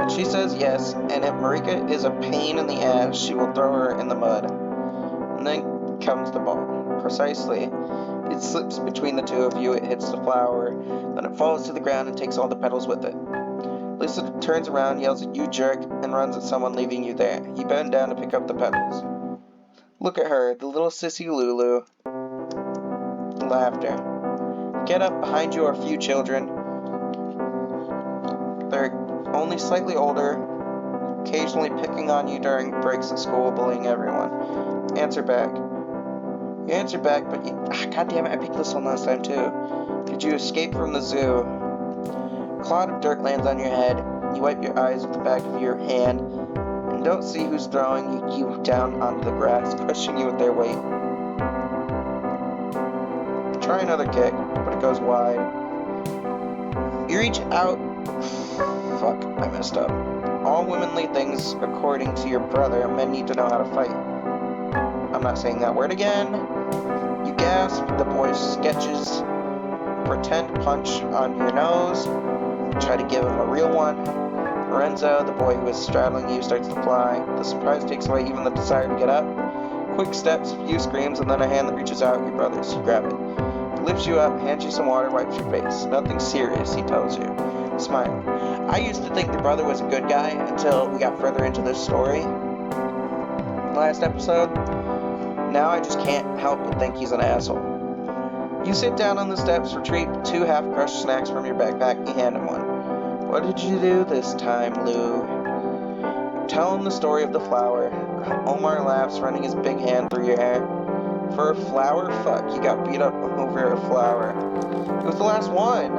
Speaker 1: And she says yes, and if Marika is a pain in the ass, she will throw her in the mud. And then comes the ball. Precisely. It slips between the two of you, it hits the flower, then it falls to the ground and takes all the petals with it. Lisa turns around, yells at you, jerk, and runs at someone, leaving you there. You bend down to pick up the petals. Look at her, the little sissy Lulu. Laughter. Get up, behind you are a few children. They're only slightly older, occasionally picking on you during breaks at school, bullying everyone. Answer back. You answer back, but God damn it, I picked this one last time too. Did you escape from the zoo? A clod of dirt lands on your head. You wipe your eyes with the back of your hand, and don't see who's throwing you down onto the grass, crushing you with their weight. Try another kick, but it goes wide. You reach out. Fuck, I messed up. All womanly things, according to your brother, men need to know how to fight. I'm not saying that word again. You gasp, the boy sketches, pretend punch on your nose, try to give him a real one. Lorenzo, the boy who is straddling you, starts to fly. The surprise takes away even the desire to get up. Quick steps, few screams, and then a hand that reaches out, your brother's. You grab it. He lifts you up, hands you some water, wipes your face. Nothing serious, he tells you, smiling. I used to think the brother was a good guy until we got further into this story. Last episode. Now I just can't help but think he's an asshole. You sit down on the steps, retrieve 2 half-crushed snacks from your backpack, you hand him one. What did you do this time, Lou? Tell him the story of the flower. Omar laughs, running his big hand through your hair. For a flower? Fuck, you got beat up over a flower. It was the last one.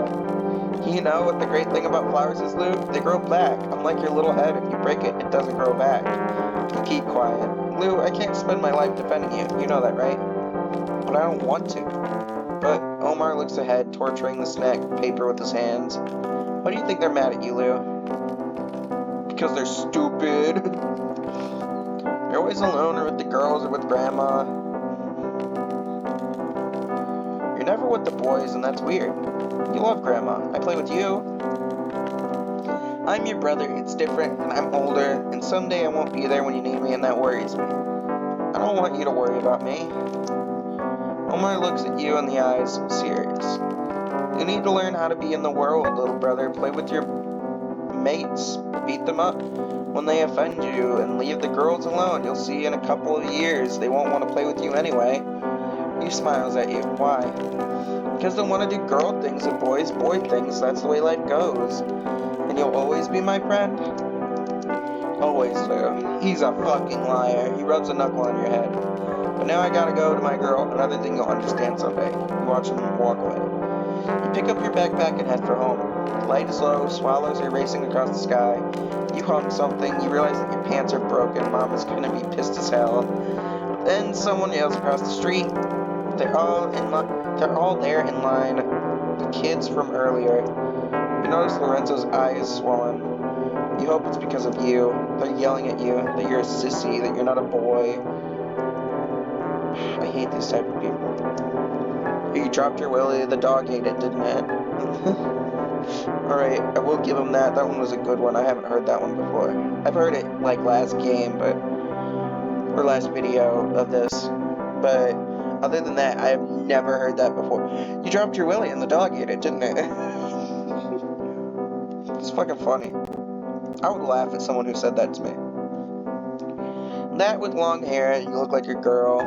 Speaker 1: You know what the great thing about flowers is, Lou? They grow back. Unlike your little head, if you break it, it doesn't grow back. You keep quiet. Lou, I can't spend my life defending you. You know that, right? But I don't want to. But Omar looks ahead, torturing the snack paper with his hands. Why do you think they're mad at you, Lou? Because they're stupid. You're always alone or with the girls or with Grandma. You're never with the boys, and that's weird. You love Grandma. I play with you. I'm your brother. It's different, and I'm older, and someday I won't be there when you need me, and that worries me. I don't want you to worry about me. Omar looks at you in the eyes, serious. You need to learn how to be in the world, little brother. Play with your mates. Beat them up when they offend you, and leave the girls alone. You'll see in a couple of years they won't want to play with you anyway. He smiles at you. Why? Because they want to do girl things and boys boy things. That's the way life goes. And you'll always be my friend? Always, Lou. He's a fucking liar. He rubs a knuckle on your head. But now I gotta go to my girl. Another thing you'll understand someday. You watch him walk away. You pick up your backpack and head for home. The light is low. Swallows are racing across the sky. You hum something. You realize that your pants are broken. Mom is gonna be pissed as hell. Then someone yells across the street. They're all there in line. The kids from earlier. You notice Lorenzo's eye is swollen. You hope it's because of you. They're yelling at you, that you're a sissy, that you're not a boy. I hate these type of people. You dropped your willy, the dog ate it, didn't it? Alright, I will give him that. That one was a good one. I haven't heard that one before. I've heard it, like, last game, or last video of this. But other than that, I have never heard that before. You dropped your willy and the dog ate it, didn't it? It's fucking funny. I would laugh at someone who said that to me. That with long hair, you look like a girl.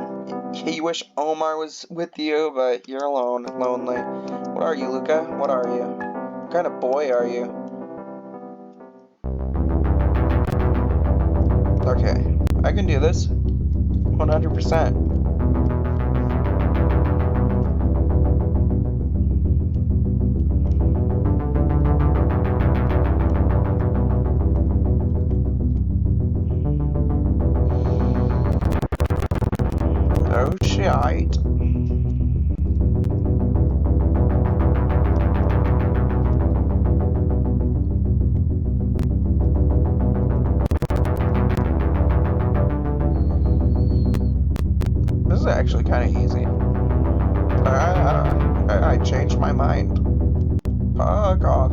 Speaker 1: You wish Omar was with you, but you're alone, lonely. What are you, Luca? What are you? What kind of boy are you? Okay, I can do this. 100%. Oh shit. This is actually kind of easy. I changed my mind. Fuck off.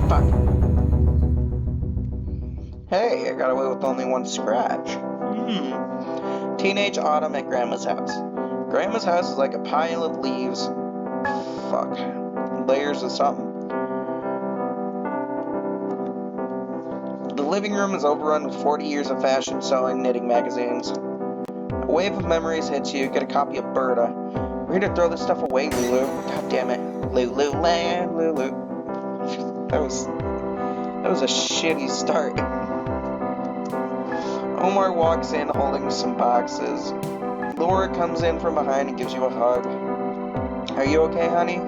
Speaker 1: Fuck. Hey, I got away with only one scratch. Teenage autumn at Grandma's house. Grandma's house is like a pile of leaves. Fuck. Layers of something. The living room is overrun with 40 years of fashion sewing knitting magazines. A wave of memories hits you. Get a copy of Berta. We're here to throw this stuff away, Lulu. God damn it. Lulu land, Lulu. That was a shitty start. Omar walks in holding some boxes. Laura comes in from behind and gives you a hug. Are you okay, honey?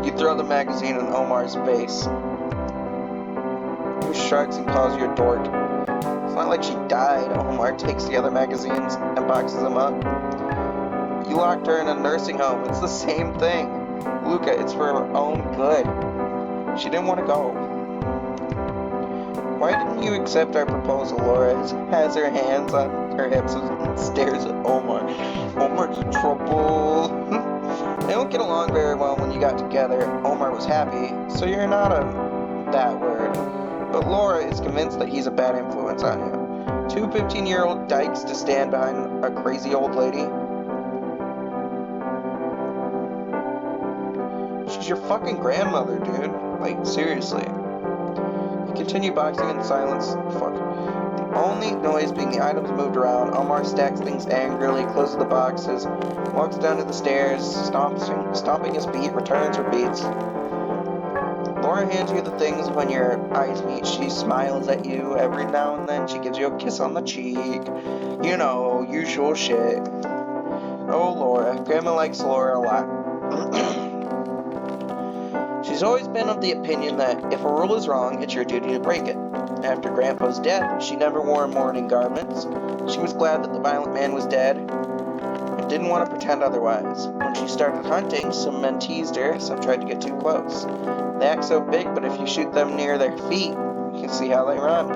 Speaker 1: You throw the magazine in Omar's face. He shrugs and calls you a dork. It's not like she died. Omar takes the other magazines and boxes them up. You locked her in a nursing home. It's the same thing. Luca, it's for her own good. She didn't want to go. Why didn't you accept our proposal? Laura has her hands on her hips and stares at Omar. Omar's in trouble. They don't get along very well when you got together. Omar was happy, so you're not that word. But Laura is convinced that he's a bad influence on you. Two 15-year-old dykes to stand behind a crazy old lady. She's your fucking grandmother, dude. Like, seriously. You continue boxing in silence. Fuck. The only noise being the items moved around. Omar stacks things angrily, closes the boxes, walks down to the stairs, stomping his feet, returns, repeats. Laura hands you the things when your eyes meet. She smiles at you every now and then. She gives you a kiss on the cheek. You know, usual shit. Oh, Laura. Grandma likes Laura a lot. She's always been of the opinion that if a rule is wrong, it's your duty to break it. After Grandpa's death, she never wore mourning garments. She was glad that the violent man was dead, and didn't want to pretend otherwise. When she started hunting, some men teased her, some tried to get too close. They act so big, but if you shoot them near their feet, you can see how they run.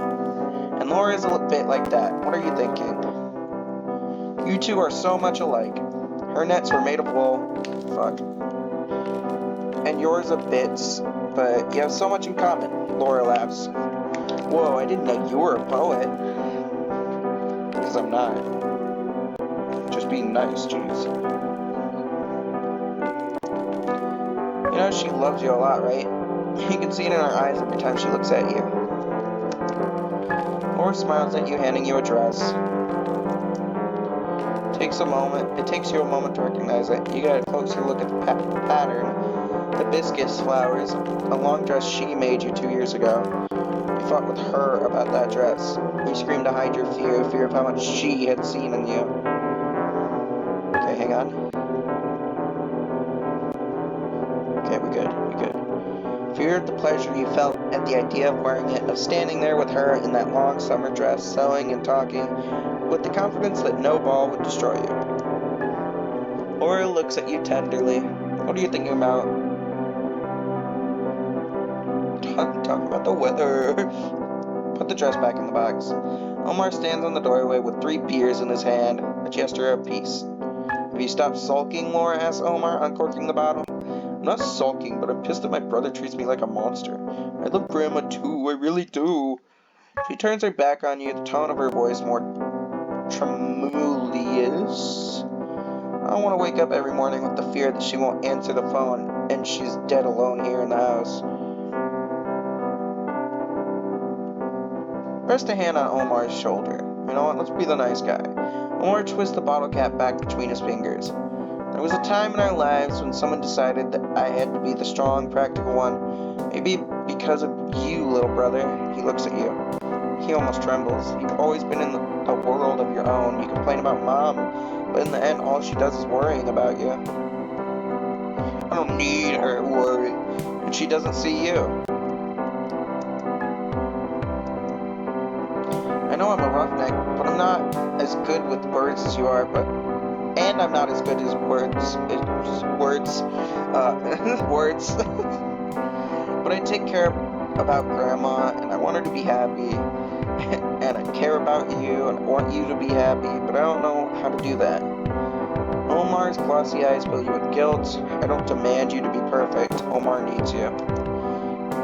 Speaker 1: And Laura is a bit like that. What are you thinking? You two are so much alike. Her nets were made of wool. Fuck. And yours of bits, but you have so much in common. Laura laughs. Whoa, I didn't know you were a poet. Because I'm not. Just being nice, jeez. You know, she loves you a lot, right? You can see it in her eyes every time she looks at you. Laura smiles at you, handing you a dress. It takes you a moment to recognize it. You get a closer look at the pattern. The hibiscus flowers, a long dress she made you 2 years ago. You fought with her about that dress. You screamed to hide your fear of how much she had seen in you. Okay, hang on. Okay, we good. Fear of the pleasure you felt at the idea of wearing it, of standing there with her in that long summer dress, sewing and talking, with the confidence that no ball would destroy you. Laura looks at you tenderly. What are you thinking about? Talking about the weather. Put the dress back in the box. Omar stands in the doorway with 3 beers in his hand, a gesture of peace. Have you stopped sulking? Laura asks Omar, uncorking the bottle. I'm not sulking, but I'm pissed that my brother treats me like a monster. I love Grandma too, I really do. She turns her back on you, the tone of her voice more tremulous. I don't want to wake up every morning with the fear that she won't answer the phone and she's dead alone here in the house. Rest a hand on Omar's shoulder. You know what, let's be the nice guy. Omar twists the bottle cap back between his fingers. There was a time in our lives when someone decided that I had to be the strong, practical one. Maybe because of you, little brother. He looks at you. He almost trembles. You've always been in a world of your own. You complain about Mom, but in the end, all she does is worrying about you. I don't need her to worry, and she doesn't see you. I know I'm a roughneck, but I'm not as good with words as you are, and I'm not as good as words. But I take care about Grandma, and I want her to be happy, and I care about you, and I want you to be happy, but I don't know how to do that. Omar's glossy eyes fill you with guilt. I don't demand you to be perfect. Omar needs you.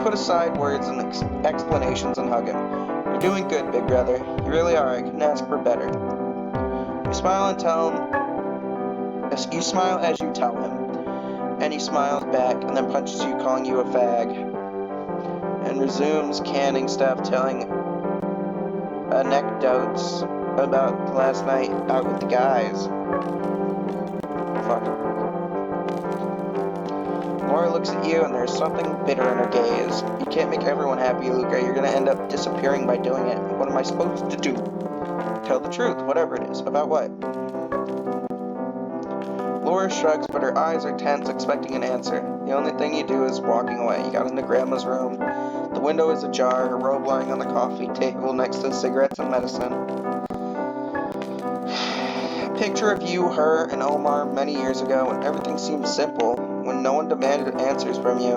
Speaker 1: Put aside words and explanations and hug him. You're doing good, big brother. You really are. I couldn't ask for better. You smile and tell him. You smile as you tell him, and he smiles back, and then punches you, calling you a fag, and resumes canning stuff, telling anecdotes about last night out with the guys. Fuck. Laura looks at you, and there's something bitter in her gaze. You can't make everyone happy, Luca. You're gonna end up disappearing by doing it. What am I supposed to do? Tell the truth, whatever it is. About what? Laura shrugs, but her eyes are tense, expecting an answer. The only thing you do is walking away. You got into Grandma's room. The window is ajar, her robe lying on the coffee table next to cigarettes and medicine. A picture of you, her, and Omar many years ago, when everything seemed simple, when no one demanded answers from you.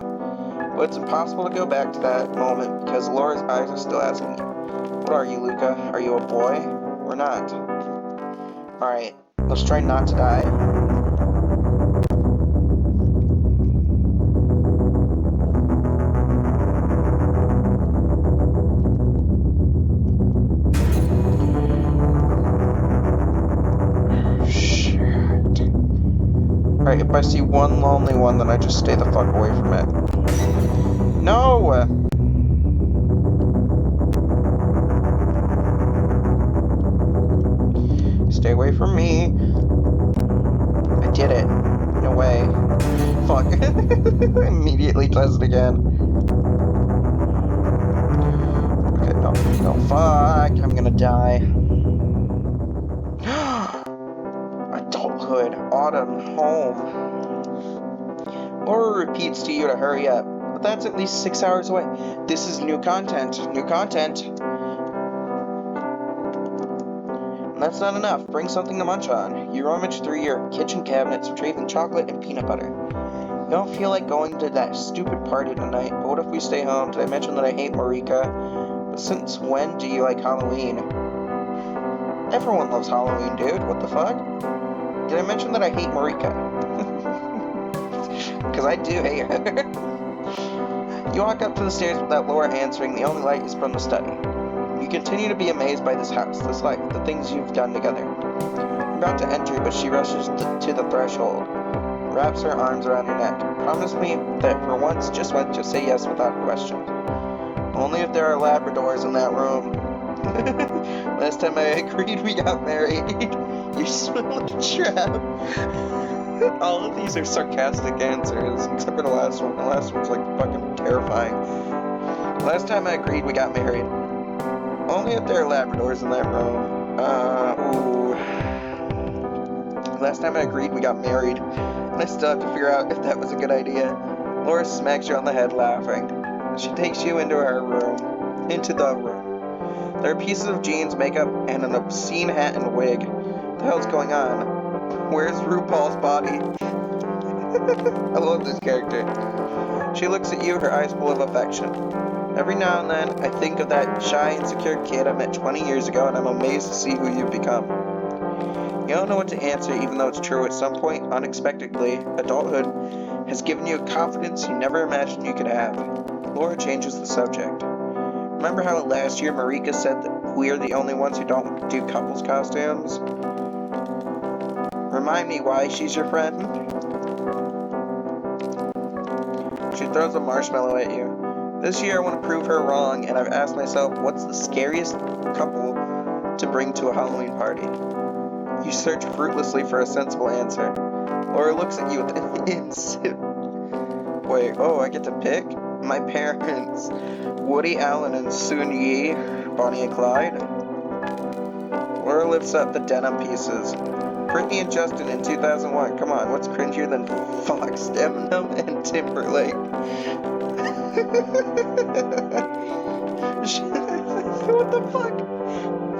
Speaker 1: But it's impossible to go back to that moment, because Laura's eyes are still asking you, what are you, Luca? Are you a boy? Or not? Alright, let's try not to die. Alright, if I see one lonely one, then I just stay the fuck away from it. No! Stay away from me. I did it. No way. Fuck. Immediately does it again. Fuck, I'm gonna die. Adulthood, autumn, home. Laura repeats to you to hurry up, but that's at least 6 hours away. This is new content. New content. And that's not enough. Bring something to munch on. You rummage through your kitchen cabinets, retrieving chocolate and peanut butter. You don't feel like going to that stupid party tonight, but what if we stay home? Did I mention that I hate Marika? But since when do you like Halloween? Everyone loves Halloween, dude. What the fuck? Did I mention that I hate Marika? Because I do hate her. You walk up to the stairs without Laura answering. The only light is from the study. You continue to be amazed by this house, this life, the things you've done together. You're about to enter, but she rushes to the threshold, wraps her arms around your neck. Promise me that for once, just say yes without question. Only if there are Labradors in that room. Last time I agreed we got married. You smell like a trap. All of these are sarcastic answers, except for the last one. The last one's like fucking terrifying. Last time I agreed we got married. Only if there are Labradors in that room. Last time I agreed we got married. And I still have to figure out if that was a good idea. Laura smacks you on the head laughing. She takes you into her room. Into the room. There are pieces of jeans, makeup, and an obscene hat and wig. What the hell's going on? Where's RuPaul's body? I love this character. She looks at you, her eyes full of affection. Every now and then, I think of that shy, insecure kid I met 20 years ago, and I'm amazed to see who you've become. You don't know what to answer, even though it's true. At some point, unexpectedly, adulthood has given you a confidence you never imagined you could have. Laura changes the subject. Remember how last year Marika said that we're the only ones who don't do couples costumes? Remind me why she's your friend? She throws a marshmallow at you. This year I want to prove her wrong, and I've asked myself, what's the scariest couple to bring to a Halloween party? You search fruitlessly for a sensible answer. Laura looks at you with Wait, I get to pick? My parents. Woody Allen and Soon Yi, Bonnie and Clyde. Laura lifts up the denim pieces. Britney and Justin in 2001. Come on, what's cringier than Fox, Eminem, and Timberlake? What the fuck?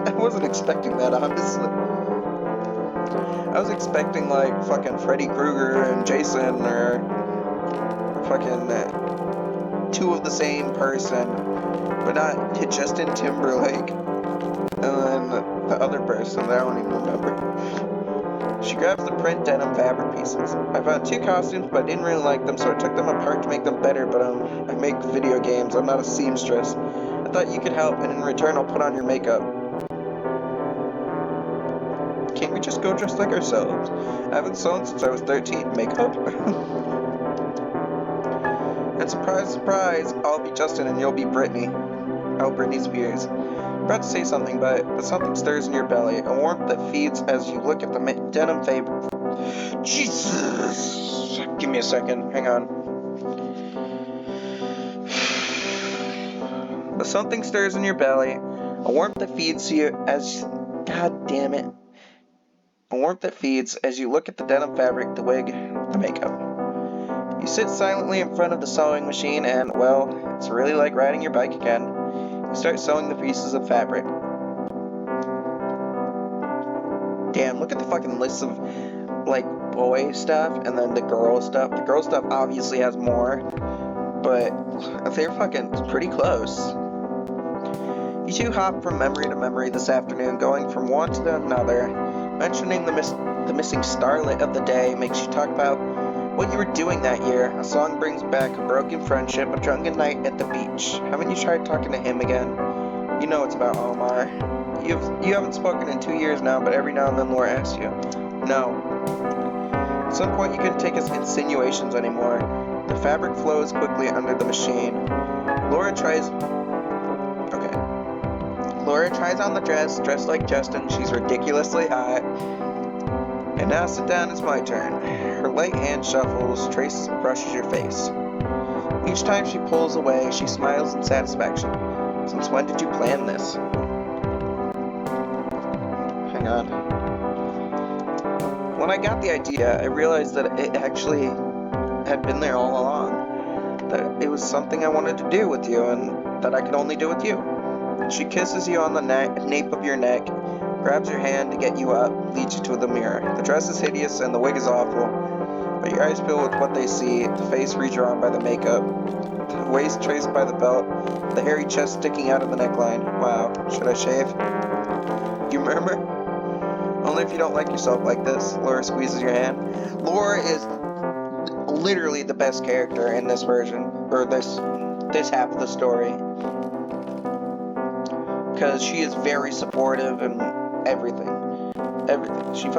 Speaker 1: I wasn't expecting that, honestly. I was expecting, like, fucking Freddy Krueger and Jason, or fucking two of the same person, but not Justin Timberlake, and then the other person that I don't even remember. She grabs the print denim fabric pieces. I found 2 costumes, but I didn't really like them, so I took them apart to make them better, but I make video games. I'm not a seamstress. I thought you could help, and in return I'll put on your makeup. Can't we just go dressed like ourselves? I haven't sewn since I was 13. Makeup? And surprise, surprise, I'll be Justin and you'll be Britney. Oh, Britney Spears. I'm about to say something, but something stirs in your belly. A warmth that feeds as you look at the denim fabric. Jesus! Give me a second. Hang on. But something stirs in your belly. A warmth that feeds you as... God damn it. A warmth that feeds as you look at the denim fabric, the wig, the makeup. You sit silently in front of the sewing machine and, well, it's really like riding your bike again. You start sewing the pieces of fabric. Damn, look at the fucking list of, like, boy stuff and then the girl stuff. The girl stuff obviously has more, but they're fucking pretty close. You two hop from memory to memory this afternoon, going from one to another. Mentioning the missing starlet of the day makes you talk about what you were doing that year. A song brings back a broken friendship, a drunken night at the beach. Haven't you tried talking to him again? You know it's about Omar. You haven't spoken in 2 years now, but every now and then Laura asks you. No. At some point you couldn't take his insinuations anymore. The fabric flows quickly under the machine. Laura tries on the dress, dressed like Justin. She's ridiculously hot. And now sit down, it's my turn. Her light hand shuffles, brushes your face. Each time she pulls away, she smiles in satisfaction. Since when did you plan this? Hang on. When I got the idea, I realized that it actually had been there all along. That it was something I wanted to do with you, and that I could only do with you. She kisses you on the nape of your neck, grabs your hand to get you up, leads you to the mirror. The dress is hideous and the wig is awful, but your eyes fill with what they see, the face redrawn by the makeup, the waist traced by the belt, the hairy chest sticking out of the neckline. Wow, should I shave? You murmur? Only if you don't like yourself like this. Laura squeezes your hand. Laura is literally the best character in this version, or this half of the story. Because she is very supportive and everything. She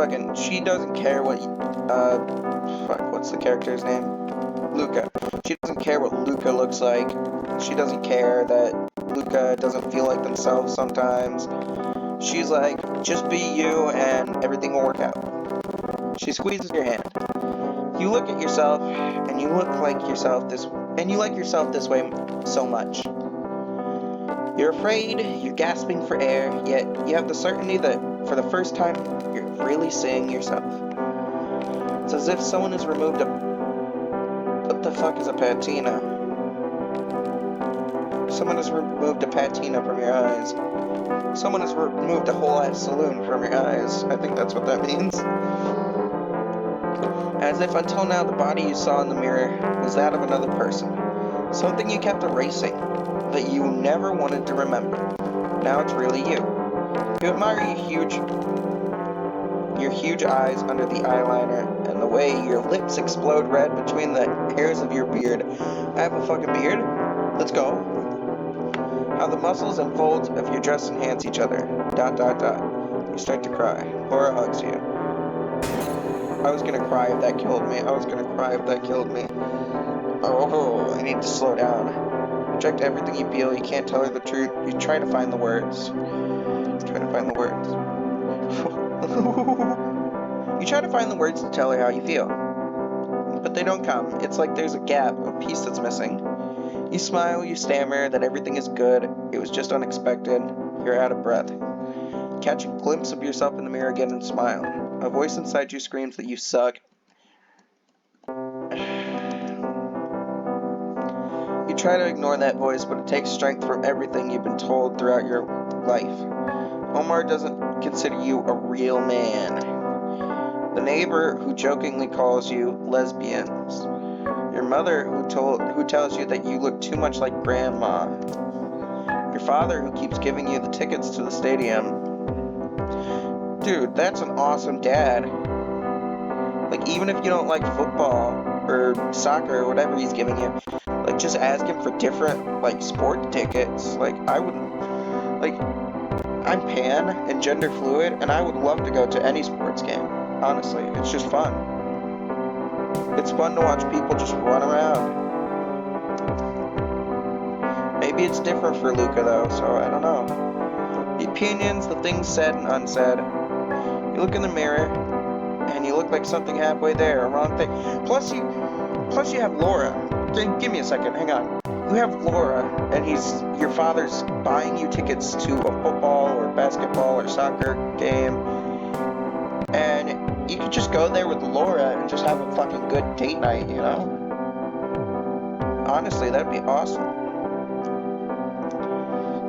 Speaker 1: doesn't care what, what's the character's name? Luca. She doesn't care what Luca looks like. She doesn't care that Luca doesn't feel like themselves sometimes. She's like, just be you and everything will work out. She squeezes your hand. You look at yourself and you like yourself this way so much. You're afraid, you're gasping for air, yet you have the certainty that for the first time you're really seeing yourself. It's as if someone has removed what the fuck is a patina? Someone has removed a patina from your eyes. Someone has removed a whole ass saloon from your eyes. I think that's what that means. As if until now the body you saw in the mirror was that of another person. Something you kept erasing, that you never wanted to remember. Now it's really you. You admire your huge eyes under the eyeliner, and the way your lips explode red between the hairs of your beard. I have a fucking beard? Let's go. How the muscles and folds of your dress enhance each other. ... You start to cry. Laura hugs you. I was gonna cry if that killed me. Oh, I need to slow down. Reject everything you feel. You can't tell her the truth. You try to find the words. You try to find the words to tell her how you feel. But they don't come. It's like there's a gap, a piece that's missing. You smile, you stammer that everything is good. It was just unexpected. You're out of breath. Catch a glimpse of yourself in the mirror again and smile. A voice inside you screams that you suck. You try to ignore that voice, but it takes strength from everything you've been told throughout your life. Omar doesn't consider you a real man. The neighbor who jokingly calls you lesbians. Your mother who tells you that you look too much like grandma. Your father who keeps giving you the tickets to the stadium. Dude, that's an awesome dad. Like, even if you don't like football or soccer or whatever he's giving you, like, just ask him for different, like, sport tickets. Like, I'm pan and gender fluid, and I would love to go to any sports game. Honestly, it's just fun. It's fun to watch people just run around. Maybe it's different for Luca, though, so I don't know. The opinions, the things said and unsaid. You look in the mirror, and you look like something halfway there, a wrong thing. Plus you have Laura. Give me a second, hang on. You have Laura, and your father's buying you tickets to a football or basketball or soccer game, and you could just go there with Laura and just have a fucking good date night, you know? Honestly, that'd be awesome.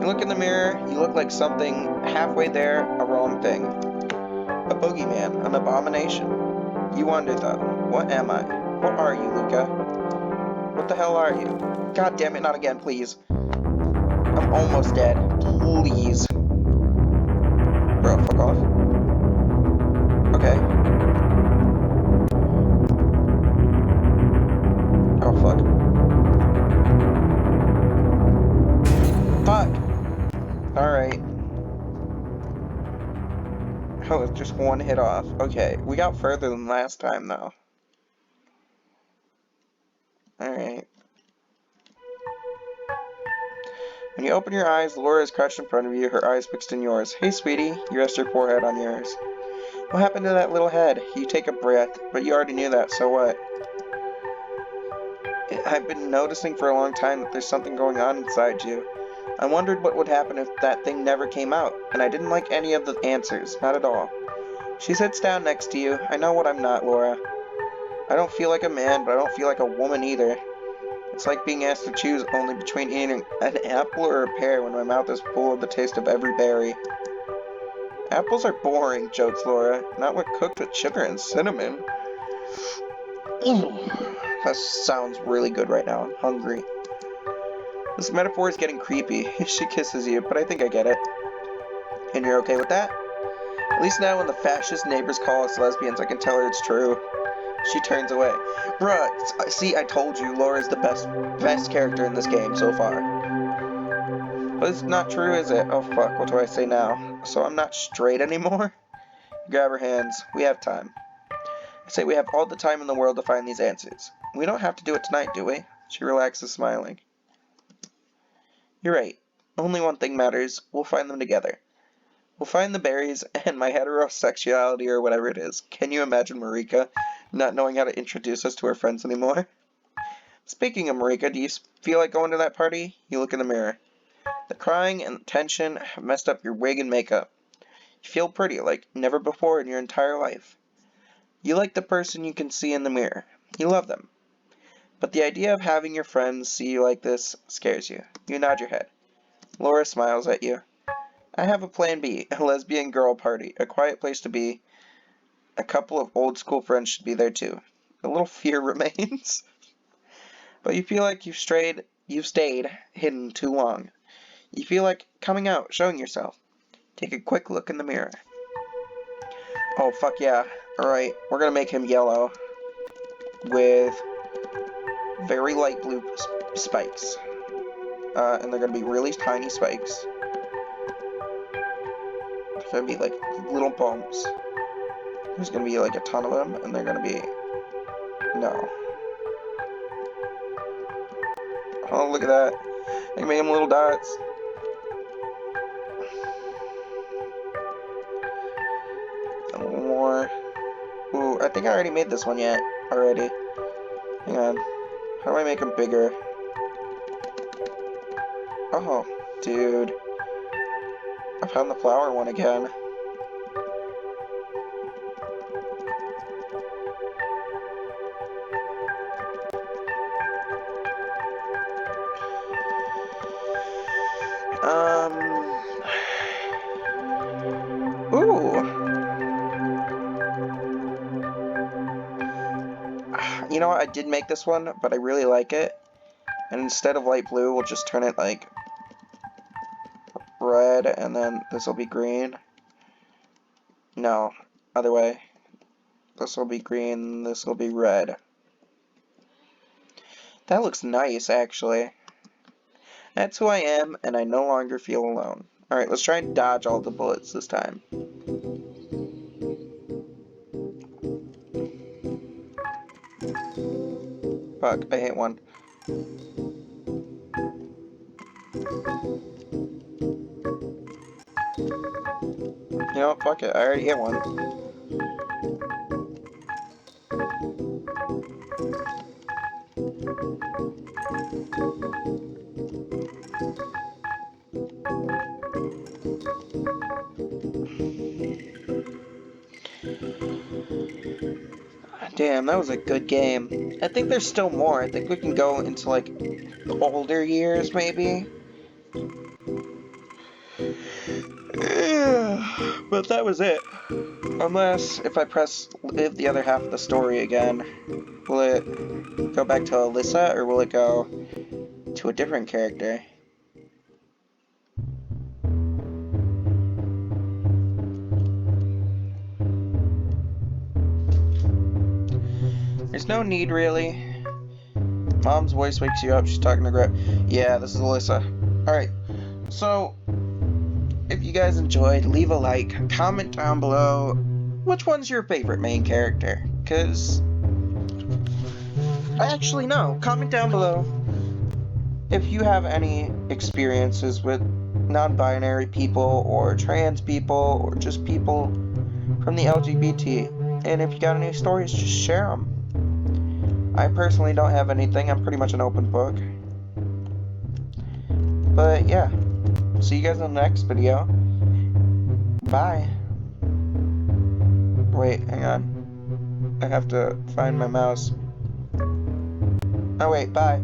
Speaker 1: You look in the mirror, you look like something halfway there, a wrong thing. A boogeyman, an abomination. You wonder though, what am I? What are you, Luca? What the hell are you? God damn it, not again, please. I'm almost dead. Please. Bro, fuck off. Okay. Oh, fuck. Fuck! Alright. Oh, it's just one hit off. Okay, we got further than last time, though. Alright. When you open your eyes, Laura is crouched in front of you, her eyes fixed in yours. Hey, sweetie. You rest your forehead on yours. What happened to that little head? You take a breath, but you already knew that, so what? I've been noticing for a long time that there's something going on inside you. I wondered what would happen if that thing never came out, and I didn't like any of the answers, not at all. She sits down next to you. I know what I'm not, Laura. I don't feel like a man, but I don't feel like a woman either. It's like being asked to choose only between eating an apple or a pear when my mouth is full of the taste of every berry. Apples are boring, jokes Laura, not when cooked with sugar and cinnamon. Ooh, that sounds really good right now. I'm hungry. This metaphor is getting creepy. She kisses you, but I think I get it. And you're okay with that? At least now when the fascist neighbors call us lesbians, I can tell her it's true. She turns away. Bruh, see, I told you, Laura's the best character in this game so far. But it's not true, is it? Oh fuck, what do I say now? So I'm not straight anymore? Grab her hands. We have time. I say we have all the time in the world to find these answers. We don't have to do it tonight, do we? She relaxes, smiling. You're right. Only one thing matters. We'll find them together. We'll find the berries and my heterosexuality or whatever it is. Can you imagine Marika not knowing how to introduce us to her friends anymore? Speaking of Marika, do you feel like going to that party? You look in the mirror. The crying and the tension have messed up your wig and makeup. You feel pretty like never before in your entire life. You like the person you can see in the mirror. You love them. But the idea of having your friends see you like this scares you. You nod your head. Laura smiles at you. I have a plan B, a lesbian girl party, a quiet place to be. A couple of old school friends should be there too. A little fear remains. But you feel like you've stayed hidden too long. You feel like coming out, showing yourself. Take a quick look in the mirror. Oh, fuck yeah. Alright, we're gonna make him yellow. With very light blue spikes. And they're gonna be really tiny spikes. They're gonna be like little bumps. There's gonna be like a ton of them, and they're gonna be... No. Oh, look at that. I can make them little dots. A little more. Ooh, I think I already made this one yet. Already. Hang on. How do I make them bigger? Oh, dude. I found the flower one again. Ooh. You know what? I did make this one, but I really like it. And instead of light blue, we'll just turn it like red, and then this will be green. No, other way. This will be green, this will be red. That looks nice, actually. That's who I am, and I no longer feel alone. Alright, let's try and dodge all the bullets this time. Fuck, I hit one. You know what, fuck it, I already hit one. Damn, that was a good game. I think there's still more. I think we can go into, like, older years, maybe? But that was it. Unless, if I press live the other half of the story again, will it go back to Alyssa, or will it go to a different character? There's no need, really. Mom's voice wakes you up. She's talking to Greg. Yeah, this is Alyssa. Alright, so if you guys enjoyed, leave a like, comment down below which one's your favorite main character, because I actually know. Comment down below if you have any experiences with non-binary people, or trans people, or just people from the LGBT, and if you got any stories, just share them. I personally don't have anything. I'm pretty much an open book. But yeah, see you guys in the next video. Bye. Wait, hang on. I have to find my mouse. Oh wait, bye.